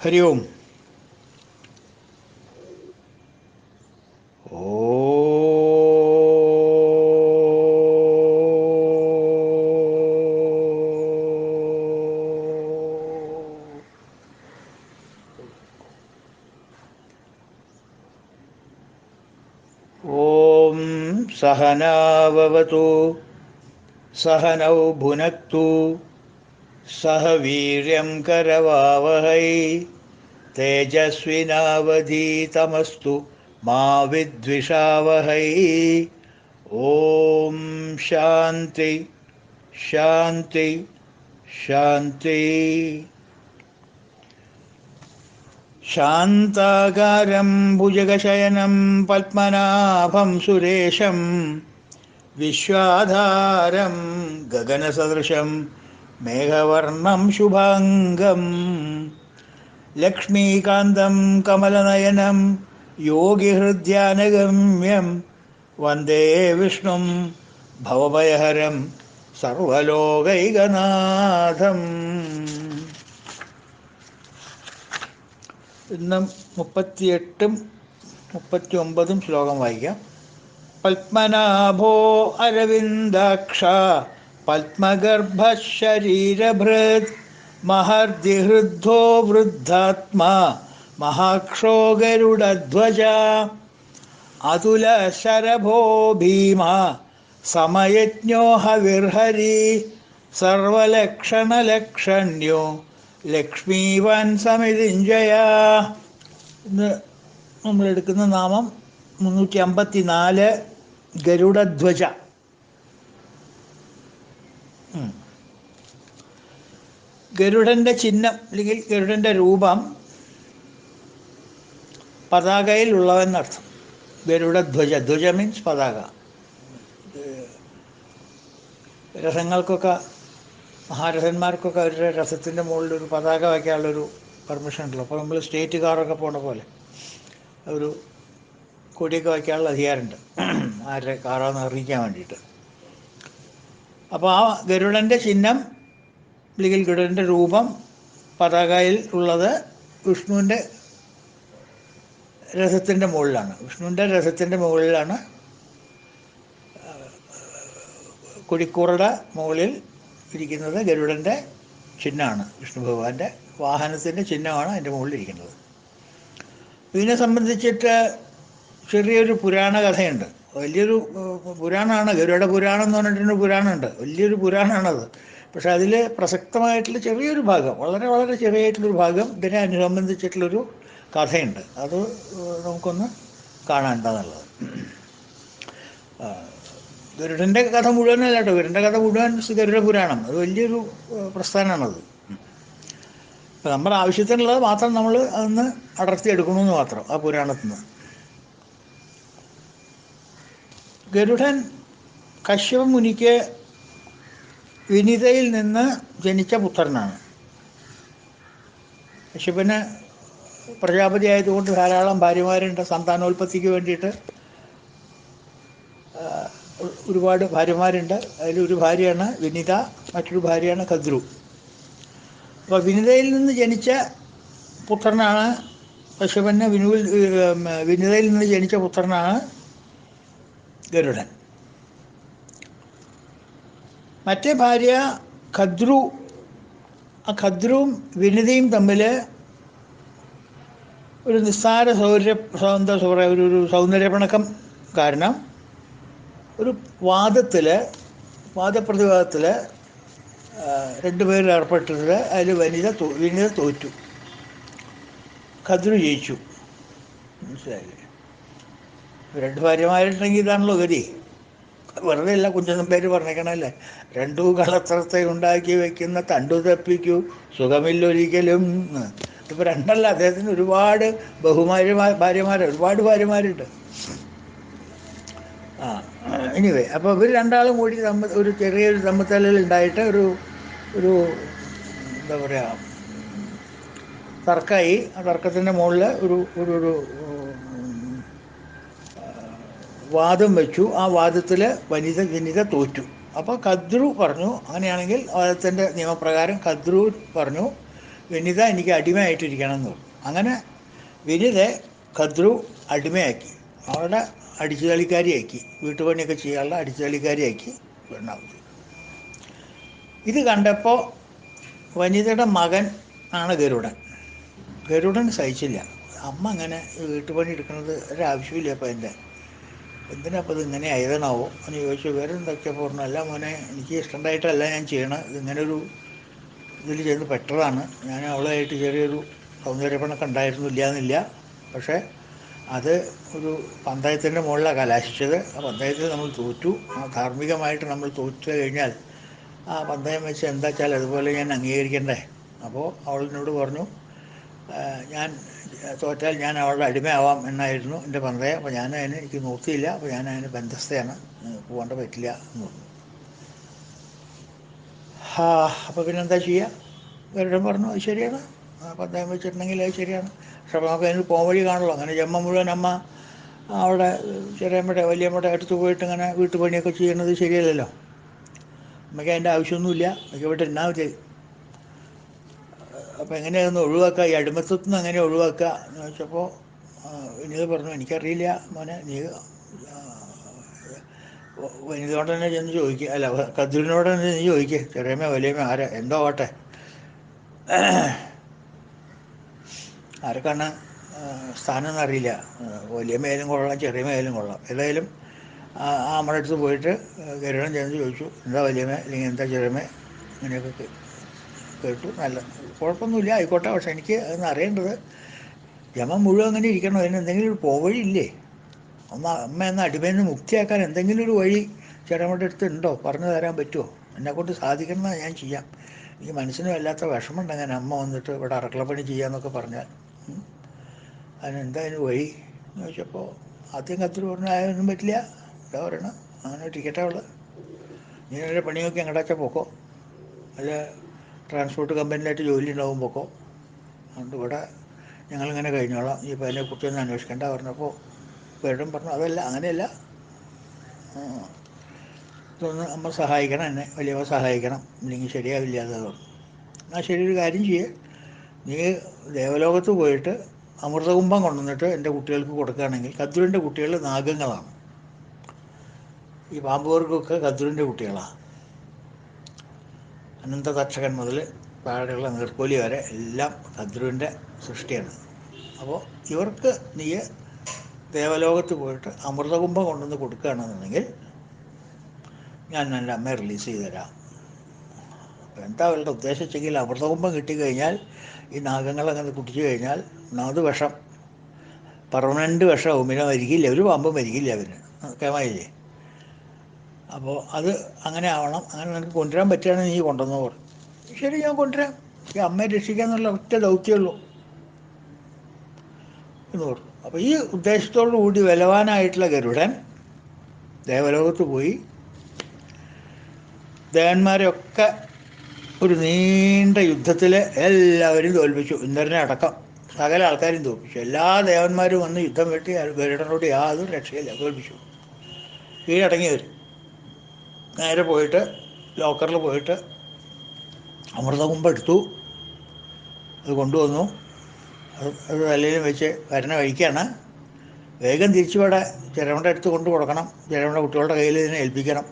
हरि ओम। ओम सहनाववतु सहनौ भुनक्तु सह वीर्यं करवावहै तेजस्विनावधीतमस्तु मा विद्विषावहै। ओम शांति शांति शांति। शान्ताकारं भुजगशयनं पद्मनाभं सुरेशं विश्वाधारं गगनसदृशं मेघवर्णं शुभाङ्गं लक्ष्मीकान्तं कमलनयनं योगिहृद्यानगम्यं वन्दे विष्णुं भवभयहरं सर्वलोकैकनाथम्। ഇന്ന് 38ഉം 39ഉം ശ്ലോകം വായിക്കാം. പത്മനാഭോ അരവിന്ദാക്ഷ പത്മഗർഭശരീരഭൃത് മഹർദിഹൃദ്ധോ വൃദ്ധാത്മാ മഹാക്ഷോ ഗരുഡധ്വജ അതുലശരഭോ ഭീമ സമയജ്ഞോ ഹവിർഹരി സർവലക്ഷണലക്ഷണ്യോ ലക്ഷ്മീവാൻ സമിതിഞ്ജയ. ഇന്ന് നമ്മളെടുക്കുന്ന നാമം 354 ഗരുഡധ്വജ. ഗരുഡൻ്റെ ചിഹ്നം അല്ലെങ്കിൽ ഗരുഡൻ്റെ രൂപം പതാകയിൽ ഉള്ളവെന്നർത്ഥം. ഗരുഡധ്വജ, ധ്വജ മീൻസ് പതാക. രഥങ്ങൾക്കൊക്കെ മഹാരഥന്മാർക്കൊക്കെ അവരുടെ രഥത്തിൻ്റെ മുകളിൽ ഒരു പതാക വയ്ക്കാനുള്ളൊരു പെർമിഷൻ ഉണ്ടല്ലോ. അപ്പോൾ നമ്മൾ സ്റ്റേറ്റ് കാറൊക്കെ പോണ പോലെ ഒരു കൊടിയൊക്കെ വയ്ക്കാനുള്ള അധികാരമുണ്ട് ആരുടെ കാറാന്ന് അറിയിക്കാൻ വേണ്ടിയിട്ട്. അപ്പോൾ ആ ഗരുഡൻ്റെ ചിഹ്നം അല്ലെങ്കിൽ ഗരുഡൻ്റെ രൂപം പതാകയിൽ ഉള്ളത് വിഷ്ണുവിൻ്റെ രഥത്തിൻ്റെ മുകളിലാണ്. വിഷ്ണുവിൻ്റെ രഥത്തിൻ്റെ മുകളിലാണ്, കൊടിക്കൂറയുടെ മുകളിൽ ഇരിക്കുന്നത് ഗരുഡൻ്റെ ചിഹ്നമാണ്. വിഷ്ണു ഭഗവാന്റെ വാഹനത്തിൻ്റെ ചിഹ്നമാണ് അതിൻ്റെ മുകളിലിരിക്കുന്നത്. ഇതിനെ സംബന്ധിച്ചിട്ട് ചെറിയൊരു പുരാണ കഥയുണ്ട്. വലിയൊരു പുരാണമാണ്. ഗരുഡ പുരാണം എന്ന് പറഞ്ഞിട്ടൊരു പുരാണമുണ്ട്. വലിയൊരു പുരാണമാണത്. പക്ഷെ അതിൽ പ്രസക്തമായിട്ടുള്ള ചെറിയൊരു ഭാഗം, വളരെ വളരെ ചെറിയായിട്ടുള്ളൊരു ഭാഗം ഇതിനെ അനുസംബന്ധിച്ചിട്ടുള്ളൊരു കഥയുണ്ട്. അത് നമുക്കൊന്ന് കാണേണ്ടതുള്ളത്. ഗരുഡൻ്റെ കഥ മുഴുവനല്ല കേട്ടോ. ഗരുഡൻ്റെ കഥ മുഴുവൻ ഗരുഡ പുരാണം. അത് വലിയൊരു പ്രസ്ഥാനമാണത്. അപ്പം നമ്മുടെ ആവശ്യത്തിനുള്ളത് മാത്രം നമ്മൾ അതൊന്ന് അടർത്തിയെടുക്കണമെന്ന് മാത്രം ആ പുരാണത്തിൽ നിന്ന്. ഗരുഡൻ കശ്യപ മുനിക്ക് വിനിതയിൽ നിന്ന് ജനിച്ച പുത്രനാണ്. കശ്യപന് പ്രജാപതി ആയതുകൊണ്ട് ധാരാളം ഭാര്യമാരുണ്ട്. സന്താനോൽപത്തിക്ക് വേണ്ടിയിട്ട് ഒരുപാട് ഭാര്യമാരുണ്ട്. അതിലൊരു ഭാര്യയാണ് വിനിത, മറ്റൊരു ഭാര്യയാണ് കദ്രു. അപ്പോൾ വിനിതയിൽ നിന്ന് ജനിച്ച പുത്രനാണ് കശ്യപന്. വിനിതയിൽ നിന്ന് ജനിച്ച പുത്രനാണ് ഗരുഡൻ. മറ്റേ ഭാര്യ ഖദ്രു. ആ ഖദ്രുവും വിനിതയും തമ്മിൽ ഒരു നിസ്സാര ഒരു സൗന്ദര്യപ്പിണക്കം കാരണം ഒരു വാദപ്രതിവാദത്തിൽ രണ്ടുപേരും ഏർപ്പെട്ടിട്ട് അതിൽ വിനിത തോറ്റു, ഖദ്രു ജയിച്ചു. മനസ്സിലായില്ലേ? രണ്ട് ഭാര്യമാരുണ്ടെങ്കിൽ ഇതാണല്ലോ ഗതി. വെറുതെ അല്ല കുഞ്ചൻ പേര് പറഞ്ഞേക്കണല്ലേ, രണ്ടു കളത്രത്തെ ഉണ്ടാക്കി വയ്ക്കുന്ന തണ്ടു തപ്പിക്കൂ സുഖമില്ലൊരിക്കലും. ഇതിപ്പോൾ രണ്ടല്ല, അദ്ദേഹത്തിന് ഒരുപാട് ഒരുപാട് ഭാര്യമാരുണ്ട്. എനിവേ, അപ്പോൾ ഇവർ രണ്ടാളും കൂടി ഒരു ചെറിയൊരു തമ്മിത്തല്ലിൽ ഉണ്ടായിട്ട് ഒരു എന്താ പറയുക തർക്കമായി. ആ തർക്കത്തിൻ്റെ മുകളിൽ ഒരു വാദം വെച്ചു. ആ വാദത്തിൽ വിനിത തോറ്റു. അപ്പോൾ ഖദ്രു പറഞ്ഞു, അങ്ങനെയാണെങ്കിൽ വാദത്തിൻ്റെ നിയമപ്രകാരം ഖദ്രു പറഞ്ഞു, വിനിത എനിക്ക് അടിമയായിട്ടിരിക്കണം എന്ന് പറഞ്ഞു. അങ്ങനെ വിനിതയെ ഖദ്രു അടിമയാക്കി, അവളുടെ അടിച്ചുതളിക്കാരിയാക്കി, വീട്ടുപണിയൊക്കെ ചെയ്യാനുള്ള അടിച്ചുതളിക്കാരിയാക്കി പെണ്ണാക്കി. ഇത് കണ്ടപ്പോൾ വനിതയുടെ മകൻ ആണ് ഗരുഡൻ. ഗരുഡൻ സഹിച്ചില്ല. അമ്മ അങ്ങനെ വീട്ടുപണി എടുക്കുന്നത് ഒരാവശ്യമില്ല അപ്പം എൻ്റെ, എന്തിനപ്പോൾ ഇത് ഇങ്ങനെ ആയതാണാവോ എന്ന് ചോദിച്ചു. വേറെ എന്തൊക്കെയപ്പോൾ പറഞ്ഞു, അല്ല മോനെ, എനിക്ക് ഇഷ്ടമുണ്ടായിട്ടല്ല ഞാൻ ചെയ്യണം, ഇതിങ്ങനൊരു ഇതിൽ ചെന്ന് പെട്ടതാണ്. ഞാൻ അവളുമായിട്ട് ചെറിയൊരു സൗന്ദര്യപ്പണൊക്കെ ഉണ്ടായിരുന്നു, ഇല്ലയെന്നില്ല. പക്ഷേ അത് ഒരു പന്തയത്തിൻ്റെ മുകളിലാണ് കലാശിച്ചത്. ആ പന്തയത്തിൽ നമ്മൾ തോറ്റു. ആ ധാർമ്മികമായിട്ട് നമ്മൾ തോറ്റു കഴിഞ്ഞാൽ ആ പന്തയം വെച്ച് എന്താ വെച്ചാൽ അതുപോലെ ഞാൻ അംഗീകരിക്കണ്ടേ. അപ്പോൾ അവളിനോട് പറഞ്ഞു, ഞാൻ തോറ്റാൽ ഞാൻ അവളുടെ അടിമയാവാം എന്നായിരുന്നു എൻ്റെ പന്തയം. അപ്പോൾ ഞാനതിന് എനിക്ക് നോക്കിയില്ല, അപ്പോൾ ഞാനതിന് ബന്ധസ്ഥയാണ്, പോകേണ്ട പറ്റില്ല എന്ന് പറഞ്ഞു. അപ്പോൾ പിന്നെന്താ ചെയ്യുക? ഗരുഡൻ പറഞ്ഞു, അത് ശരിയാണ്, പന്തയം വെച്ചിട്ടുണ്ടെങ്കിൽ അത് ശരിയാണ്. പക്ഷെ അപ്പോൾ നമുക്ക് അതിന് പോകാൻ വഴി കാണുള്ളൂ. അങ്ങനെ ജന്മം മുഴുവൻ അമ്മ അവിടെ ചെറിയമ്മയുടെ വലിയമ്മയുടെ അടുത്ത് പോയിട്ട് ഇങ്ങനെ വീട്ടുപണിയൊക്കെ ചെയ്യുന്നത് ശരിയല്ലല്ലോ. നമുക്ക് അതിൻ്റെ ആവശ്യമൊന്നുമില്ല, നമുക്ക് ഇവിടെ ഇരുന്നാൽ മതി. അപ്പോൾ എങ്ങനെയൊന്ന് ഒഴിവാക്കുക, ഈ അടിമത്തത്തിൽ നിന്ന് എങ്ങനെ ഒഴിവാക്കുക എന്ന് ചോദിച്ചപ്പോൾ വിനീത് പറഞ്ഞു, എനിക്കറിയില്ല മോനെ, നീ വനിതയോട് തന്നെ ചെന്ന് ചോദിക്കുക, അല്ല ഖദ്രുവിനോട് തന്നെ നീ ചോദിക്കുക, ചെറിയമ്മ വലിയമ്മ ആരാ എന്തോ ആവട്ടെ, ആർക്കാണ് സ്ഥാനം എന്നറിയില്ല, വലിയമ്മയായാലും കൊള്ളാം ചെറിയമ്മയായാലും കൊള്ളാം. ഏതായാലും നമ്മുടെ അടുത്ത് പോയിട്ട് ഗരുഡൻ ചെന്ന് ചോദിച്ചു, എന്താ വലിയമ്മ അല്ലെങ്കിൽ എന്താ ചെറിയമ്മ, ഇങ്ങനെയൊക്കെ കേട്ടു, നല്ല കുഴപ്പമൊന്നുമില്ല, ആയിക്കോട്ടെ. പക്ഷെ എനിക്ക് അതൊന്ന് അറിയേണ്ടത്, ജമം മുഴുവൻ അങ്ങനെ ഇരിക്കണം, അതിന് എന്തെങ്കിലും ഒരു പോവഴിയില്ലേ? അമ്മ എന്ന അടിമയിൽ നിന്ന് മുക്തിയാക്കാൻ എന്തെങ്കിലും ഒരു വഴി ചെറിയമ്മയുടെ അടുത്ത് ഉണ്ടോ? പറഞ്ഞു തരാൻ പറ്റുമോ? എന്നെക്കൊണ്ട് സാധിക്കണമെന്ന് ഞാൻ ചെയ്യാം. എനിക്ക് മനസ്സിന് വല്ലാത്ത വിഷമമുണ്ട് അങ്ങനെ അമ്മ വന്നിട്ട് ഇവിടെ അറക്കളപ്പണി ചെയ്യാമെന്നൊക്കെ പറഞ്ഞാൽ. അതിനെന്താ അതിന് വഴി എന്ന് ചോദിച്ചപ്പോൾ ആദ്യം കത്തിരി പറഞ്ഞു, അതൊന്നും പറ്റില്ല, എന്താ പറയണം, അങ്ങനെ ടിക്കറ്റാ ഉള്ളത്, നീ എൻ്റെ പണി നോക്കി എങ്ങോട്ടാച്ചാൽ പോക്കോ, അല്ല ട്രാൻസ്പോർട്ട് കമ്പനിയിലായിട്ട് ജോലി ഉണ്ടാവും പോക്കോ, അതുകൊണ്ട് ഇവിടെ ഞങ്ങളിങ്ങനെ കഴിഞ്ഞോളാം, നീ ഇപ്പോൾ അതിനെക്കുറിച്ച് ഒന്ന് അന്വേഷിക്കേണ്ട പറഞ്ഞപ്പോൾ വേടും പറഞ്ഞു, അതല്ല അങ്ങനെയല്ല, ഇതൊന്ന് അമ്മ സഹായിക്കണം, എന്നെ വലിയമ്മ സഹായിക്കണം, ഇല്ലെങ്കിൽ ശരിയാവില്ല അത് പറഞ്ഞു. എന്നാൽ ശരി, ഒരു കാര്യം ചെയ്യേ, നീ ദേവലോകത്ത് പോയിട്ട് അമൃതകുംഭം കൊണ്ടുവന്നിട്ട് എൻ്റെ കുട്ടികൾക്ക് കൊടുക്കുകയാണെങ്കിൽ, ഖദ്രുവിൻ്റെ കുട്ടികൾ നാഗങ്ങളാണ്, ഈ പാമ്പുകൾക്കൊക്കെ ഖദ്രുവിൻ്റെ കുട്ടികളാണ്. അനന്തതക്ഷകൻ മുതൽ താഴെയുള്ള നീർക്കോലി വരെ എല്ലാം ഖദ്രുവിൻ്റെ സൃഷ്ടിയാണ്. അപ്പോൾ ഇവർക്ക് നീ ദേവലോകത്ത് പോയിട്ട് അമൃതകുംഭം കൊണ്ടുവന്ന് കൊടുക്കുകയാണെന്നുണ്ടെങ്കിൽ ഞാൻ എൻ്റെ അമ്മയെ റിലീസ് ചെയ്ത് തരാം. അപ്പോൾ എന്താ അവരുടെ ഉദ്ദേശിച്ചെങ്കിൽ, അമൃതകുംഭം കിട്ടിക്കഴിഞ്ഞാൽ ഈ നാഗങ്ങളങ്ങനെ കുടിച്ചു കഴിഞ്ഞാൽ 4 വർഷം പെർമനൻ്റ് വിഷമാവും, പിന്നെ മരിക്കില്ല, ഒരു പാമ്പും മരിക്കില്ല, അവന് കേമായില്ലേ. അപ്പോൾ അത് അങ്ങനെ ആവണം, അങ്ങനെ നിനക്ക് കൊണ്ടുവരാൻ പറ്റുകയാണെങ്കിൽ നീ കൊണ്ടുവന്നു പറഞ്ഞു. ശരി, ഞാൻ കൊണ്ടുവരാം, ഈ അമ്മയെ രക്ഷിക്കുക എന്നുള്ള ഒറ്റ ദൗത്യമുള്ളൂ എന്ന് പറഞ്ഞു. അപ്പോൾ ഈ ഉദ്ദേശത്തോടു കൂടി ബലവാനായിട്ടുള്ള ഗരുഡൻ ദേവലോകത്ത് പോയി ദേവന്മാരെയൊക്കെ ഒരു നീണ്ട യുദ്ധത്തിൽ എല്ലാവരും തോൽപ്പിച്ചു, ഇന്ദ്രനെ അടക്കം സകല ആൾക്കാരും തോൽപ്പിച്ചു. എല്ലാ ദേവന്മാരും വന്ന് യുദ്ധം വെട്ടി ഗരുഡനോട് യാതൊരു രക്ഷയില്ല, തോൽപ്പിച്ചു. കീഴടങ്ങി വരും. നേരെ പോയിട്ട് ലോക്കറിൽ പോയിട്ട് അമൃതകുംഭം എടുത്തു, അത് കൊണ്ടുവന്നു, അത് തലയിലും വെച്ച് വരണ വഴിക്കാണ് വേഗം തിരിച്ചുവിടെ ചെറുമയുടെ അടുത്ത് കൊണ്ടു കൊടുക്കണം, ചെറുമയുടെ കുട്ടികളുടെ കയ്യിൽ ഇതിനെ ഏൽപ്പിക്കണം.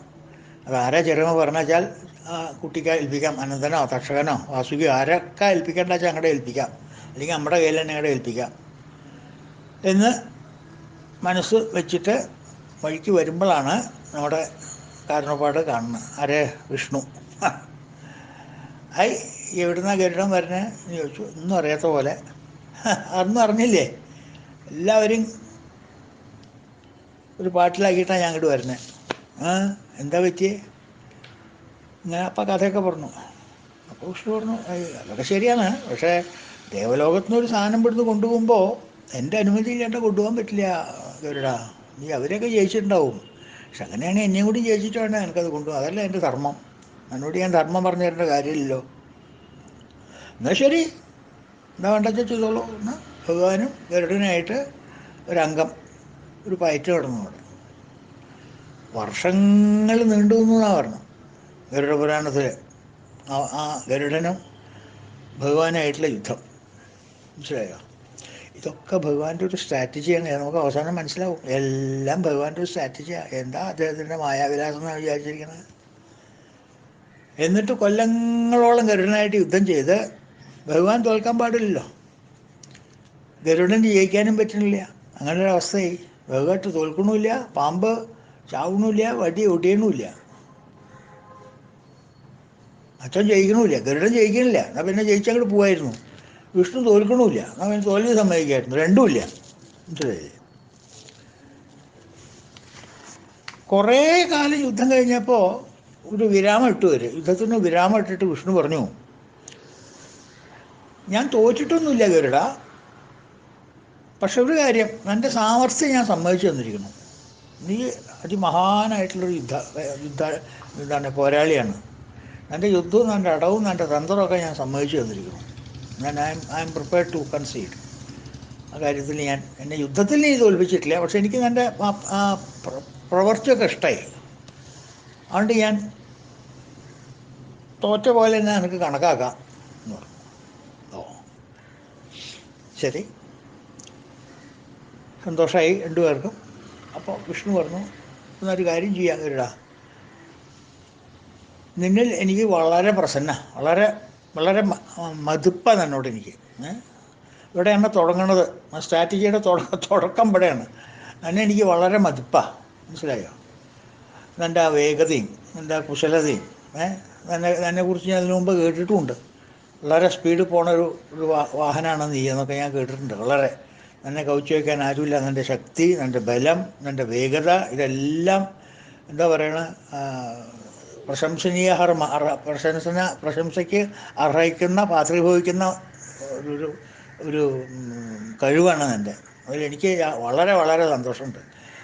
അതാരാ ചെറുമ പറഞ്ഞു വെച്ചാൽ ആ കുട്ടിക്ക് ഏൽപ്പിക്കാം, അനന്തനോ തക്ഷകനോ വാസുകിയോ ആരൊക്കെ ഏൽപ്പിക്കേണ്ട വെച്ചാൽ അങ്ങോട്ട് ഏൽപ്പിക്കാം, അല്ലെങ്കിൽ നമ്മുടെ കയ്യിൽ തന്നെ അങ്ങോട്ട് ഏൽപ്പിക്കാം എന്ന് മനസ്സ് വെച്ചിട്ട് വഴിക്ക് വരുമ്പോഴാണ് നമ്മുടെ കാരണപ്പാട് കാണുന്നത്. ആരെ? വിഷ്ണു. ഐ, എവിടുന്നാ ഗരുഡൻ വരണേ എന്ന് ചോദിച്ചു. ഒന്നും അറിയാത്ത പോലെ. അതൊന്നും അറിഞ്ഞില്ലേ, എല്ലാവരും ഒരു പാട്ടിലാക്കിയിട്ടാണ് ഞാൻ ഇങ്ങോട്ട് വരുന്നത്. എന്താ പറ്റിയേ ഇങ്ങനെ? അപ്പം കഥയൊക്കെ പറഞ്ഞു. അപ്പോൾ വിഷ്ണു പറഞ്ഞു, അതൊക്കെ ശരിയാണ്, പക്ഷേ ദേവലോകത്തുനിന്നൊരു സാധനം ഇവിടുന്ന് കൊണ്ടുപോകുമ്പോൾ എൻ്റെ അനുമതി ഇല്ലാണ്ട് കൊണ്ടുപോകാൻ പറ്റില്ല ഗരുഡാ. നീ അവരെയൊക്കെ ജയിച്ചിട്ടുണ്ടാവും, പക്ഷെ അങ്ങനെയാണെങ്കിൽ എന്നെയും കൂടി ജയിച്ചിട്ട് വേണ്ടേ എനിക്കത് കൊണ്ടുപോകും, അതല്ല എൻ്റെ ധർമ്മം. എന്നോട് ഞാൻ ധർമ്മം പറഞ്ഞു തരേണ്ട കാര്യമില്ലല്ലോ. എന്നാൽ ശരി, എന്താ വേണ്ടത് ചെയ്തോളൂ എന്ന് ഭഗവാനും ഗരുഡനായിട്ട് ഒരംഗം, ഒരു പയറ്റ് കിടന്നു. അവിടെ വർഷങ്ങൾ നീണ്ടു എന്നാണ് പറഞ്ഞു ഗരുഡ പുരാണത്തിൽ. ആ ഗരുഡനും ഭഗവാനായിട്ടുള്ള യുദ്ധം. മനസ്സിലായോ? ഇതൊക്കെ ഭഗവാന്റെ ഒരു സ്ട്രാറ്റജിയാണ്. നമുക്ക് അവസാനം മനസ്സിലാവും എല്ലാം ഭഗവാന്റെ ഒരു സ്ട്രാറ്റജിയാണ്. എന്താ അദ്ദേഹത്തിൻ്റെ മായാവിലാസം എന്നാണ് വിചാരിച്ചിരിക്കുന്നത്? എന്നിട്ട് കൊല്ലങ്ങളോളം ഗരുഡനായിട്ട് യുദ്ധം ചെയ്ത് ഭഗവാൻ തോൽക്കാൻ പാടില്ലല്ലോ. ഗരുഡന് ജയിക്കാനും പറ്റുന്നില്ല. അങ്ങനെ ഒരു അവസ്ഥയായി. ഭഗവാട്ട് തോൽക്കണമില്ല, പാമ്പ് ചാവണമില്ല, വടി ഒടിയണമില്ല, അച്ഛൻ ജയിക്കണമില്ല, ഗരുഡൻ ജയിക്കണില്ല. എന്നാൽ പിന്നെ ജയിച്ചങ്ങോട്ട് പോവായിരുന്നു. വിഷ്ണു തോൽക്കണമില്ല, എന്നാൽ പിന്നെ തോൽവി സമ്മതിക്കായിരുന്നു. രണ്ടുമില്ല. മനസ്സിലായില്ലേ? കുറേ കാലം യുദ്ധം കഴിഞ്ഞപ്പോൾ ഒരു വിരാമം ഇട്ടു വരും. യുദ്ധത്തിന് വിരാമം ഇട്ടിട്ട് വിഷ്ണു പറഞ്ഞു, ഞാൻ തോറ്റിട്ടൊന്നുമില്ല ഗരുഡ, പക്ഷെ ഒരു കാര്യം, എൻ്റെ സാമർഥ്യം ഞാൻ സമ്മതിച്ചു തന്നിരിക്കുന്നു. നീ അതിമഹാനായിട്ടുള്ളൊരു യുദ്ധ എന്താണ് പോരാളിയാണ്. എൻ്റെ യുദ്ധവും എൻ്റെ അടവും എൻ്റെ തന്ത്രമൊക്കെ ഞാൻ സമ്മതിച്ചു തന്നിരിക്കുന്നു. ഞാൻ I am prepared to concede. ആ കാര്യത്തിൽ എന്നെ യുദ്ധത്തിൽ നീ തോൽപ്പിച്ചിട്ടില്ല, പക്ഷെ എനിക്ക് എൻ്റെ പ്രവൃത്തിയൊക്കെ ഇഷ്ടമായി. അതുകൊണ്ട് ഞാൻ തോറ്റ പോലെ തന്നെ എനിക്ക് കണക്കാക്കാം എന്ന് പറഞ്ഞു. ഓ ശരി, സന്തോഷമായി രണ്ടുപേർക്കും. അപ്പോൾ വിഷ്ണു പറഞ്ഞു, എന്നൊരു കാര്യം ചെയ്യാൻ കരുടാ, നിന്നിൽ എനിക്ക് വളരെ പ്രസന്ന, വളരെ വളരെ മതിപ്പാണ് എന്നോട് എനിക്ക്. ഇവിടെയാണ് തുടങ്ങണത്, സ്ട്രാറ്റജിയുടെ തുടക്കം ഇവിടെയാണ്. അതിനെ എനിക്ക് വളരെ മതിപ്പാണ്. മനസ്സിലായോ? എൻ്റെ ആ വേഗതയും എൻ്റെ ആ കുശലതയും എന്നെക്കുറിച്ച് ഞാൻ അതിനു മുമ്പ് കേട്ടിട്ടുമുണ്ട്. വളരെ സ്പീഡിൽ പോണൊരു വാഹനമാണ് നീ എന്നൊക്കെ ഞാൻ കേട്ടിട്ടുണ്ട്. വളരെ എന്നെ കൗച്ചു വയ്ക്കാൻ ആരുമില്ല. എൻ്റെ ശക്തി, എൻ്റെ ബലം, എൻ്റെ വേഗത, ഇതെല്ലാം എന്താ പറയണ, പ്രശംസയ്ക്ക് അർഹിക്കുന്ന, പാത്രീഭവിക്കുന്ന ഒരു ഒരു കഴിവാണ് എൻ്റെ. അതിലെനിക്ക് വളരെ വളരെ സന്തോഷമുണ്ട്.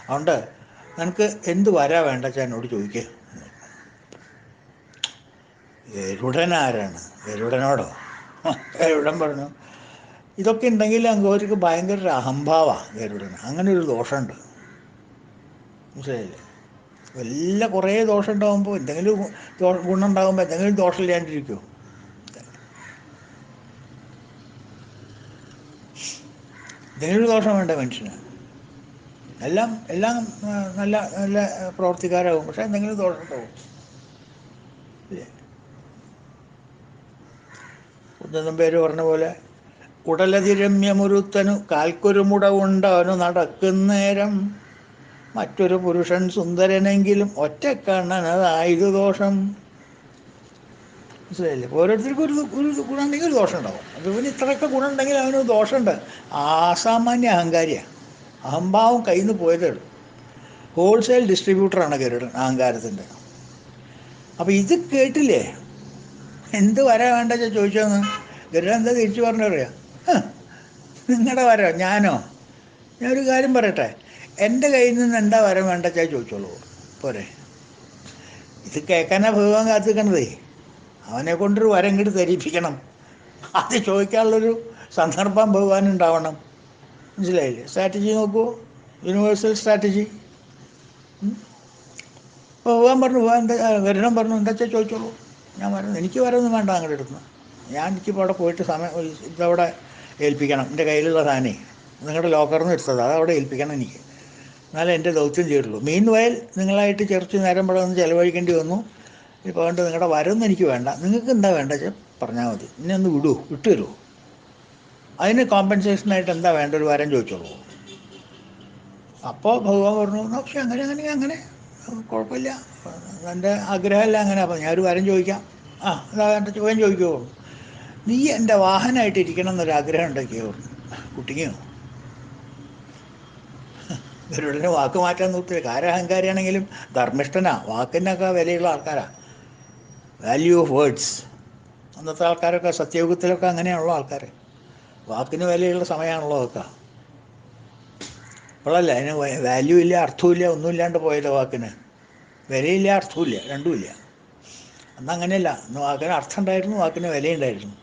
അതുകൊണ്ട് നിനക്ക് എന്ത് വരാ വേണ്ട വെച്ചാൽ എന്നോട് ചോദിക്കുക. ഗരുഡനാരാണ്? ഗരുഡനോടോ? ഗരുഡൻ പറഞ്ഞു, ഇതൊക്കെ ഉണ്ടെങ്കിൽ അവർക്ക് ഭയങ്കര ഒരു അഹംഭാവമാണ് ഗരുഡന്. അങ്ങനെ ഒരു ദോഷമുണ്ട്. മനസ്സിലായില്ലേ? എല്ലാം കുറേ ദോഷം ഉണ്ടാകുമ്പോൾ എന്തെങ്കിലും ഗുണം ഉണ്ടാകുമ്പോൾ എന്തെങ്കിലും ദോഷം ഇല്ലാണ്ടിരിക്കുമോ? എന്തെങ്കിലും ഒരു ദോഷം വേണ്ട മനുഷ്യന്. എല്ലാം നല്ല നല്ല പ്രവർത്തിക്കാരാകും, പക്ഷെ എന്തെങ്കിലും ദോഷം ഉണ്ടാവും. ഒന്നും പേര് പറഞ്ഞ പോലെ, ഉടലതിരമ്യമൊരുത്തനു കാൽക്കൊരു മുടവുണ്ടവനു നടക്കുന്നേരം മറ്റൊരു പുരുഷൻ സുന്ദരനെങ്കിലും ഒറ്റക്കണ്ണനതായത് ദോഷം. മനസ്സിലായില്ലേ? ഓരോരുത്തർക്കും ഒരു ഗുണം ഉണ്ടെങ്കിൽ ഒരു ദോഷം ഉണ്ടാവും. അത് പിന്നെ ഇത്രയൊക്കെ ഗുണം ഉണ്ടെങ്കിൽ അവനൊരു ദോഷമുണ്ട്. അസാമാന്യ അഹങ്കാരിയാണ്. അഹംഭാവം കയ്യിൽ നിന്ന് പോയതേ ഉള്ളൂ. ഹോൾസെയിൽ ഡിസ്ട്രിബ്യൂട്ടറാണ് ഗരുഡൻ അഹങ്കാരത്തിൻ്റെ. അപ്പോൾ ഇത് കേട്ടില്ലേ? എന്ത് വരാൻ വേണ്ട ചോദിച്ചോന്ന് ഗരുഡൻ എന്താ തിരിച്ചു പറഞ്ഞറിയാം? നിങ്ങളുടെ വരോ? ഞാനോ? ഞാനൊരു കാര്യം പറയട്ടെ, എൻ്റെ കയ്യിൽ നിന്ന് എന്താ വരം വേണ്ട വെച്ചാൽ ചോദിച്ചോളൂ, പോരെ? ഇത് കേൾക്കാനാ ഭഗവാൻ കാത്തിക്കണതേ. അവനെ കൊണ്ടൊരു വരം ഇങ്ങോട്ട് ധരിപ്പിക്കണം. അത് ചോദിക്കാനുള്ളൊരു സന്ദർഭം ഭഗവാൻ ഉണ്ടാവണം. മനസ്സിലായില്ലേ? സ്ട്രാറ്റജി നോക്കൂ, യൂണിവേഴ്സൽ സ്ട്രാറ്റജി. ഭഗവാൻ പറഞ്ഞു, ഭഗവാൻ എന്താ, ഗരുഡൻ പറഞ്ഞു, എന്താ വെച്ചാൽ ചോദിച്ചോളൂ, ഞാൻ വരുന്നു. എനിക്ക് വരൊന്നും വേണ്ട അങ്ങോട്ട് എടുക്കുന്നു. എനിക്കിപ്പോൾ അവിടെ പോയിട്ട് ഇതവിടെ ഏൽപ്പിക്കണം. എൻ്റെ കയ്യിലുള്ള സാധനേ നിങ്ങളുടെ ലോക്കറിൽ നിന്ന് എടുത്തത്, അതവിടെ ഏൽപ്പിക്കണം എനിക്ക്. എന്നാലേ എൻ്റെ ദൗത്യം ചെയ്തിട്ടുള്ളൂ. മീൻ വയൽ നിങ്ങളായിട്ട് ചെറിച്ച് നേരം ഇവിടെ ഒന്ന് ചിലവഴിക്കേണ്ടി വന്നു. ഇപ്പോൾ അതുകൊണ്ട് നിങ്ങളുടെ വരൊന്നും എനിക്ക് വേണ്ട. നിങ്ങൾക്ക് എന്താ വേണ്ട വെച്ചാൽ പറഞ്ഞാൽ മതി. എന്നെ ഒന്ന് വിട്ടു തരുമോ? അതിന് കോമ്പൻസേഷനായിട്ട് എന്താ വേണ്ട, ഒരു വരം ചോദിച്ചോളൂ. അപ്പോൾ ഭഗവാൻ പറഞ്ഞു, പക്ഷെ അങ്ങനെ കുഴപ്പമില്ല, എൻ്റെ ആഗ്രഹമല്ല അങ്ങനെ. അപ്പം ഞാനൊരു വരം ചോദിക്കാം. അതാ എൻ്റെ ചോദ്യം ചോദിക്കുമോ? നീ എൻ്റെ വാഹനമായിട്ട് ഇരിക്കണം എന്നൊരാഗ്രഹം ഉണ്ടാക്കിയോ? കുട്ടിക്കോ? ഗരുഡന് വാക്ക് മാറ്റാൻ നോക്കില്ല. കാരഹങ്കാരിയാണെങ്കിലും ധർമ്മിഷ്ഠനാ, വാക്കിനൊക്കെ വിലയുള്ള ആൾക്കാരാണ്. Value of words. അന്നത്തെ ആൾക്കാരൊക്കെ സത്യയുഗത്തിലൊക്കെ അങ്ങനെയുള്ള ആൾക്കാർ. വാക്കിന് വിലയുള്ള സമയമാണല്ലോ അതൊക്കെ. ഇപ്പോഴല്ല അതിന് വാല്യൂ ഇല്ല, അർത്ഥമില്ല, ഒന്നുമില്ലാണ്ട് പോയത്. വാക്കിന് വിലയില്ല, അർത്ഥമില്ല, രണ്ടുമില്ല. അന്ന് അങ്ങനെയല്ല. അന്ന് വാക്കിന് അർത്ഥം ഉണ്ടായിരുന്നു, വാക്കിന് വിലയുണ്ടായിരുന്നു.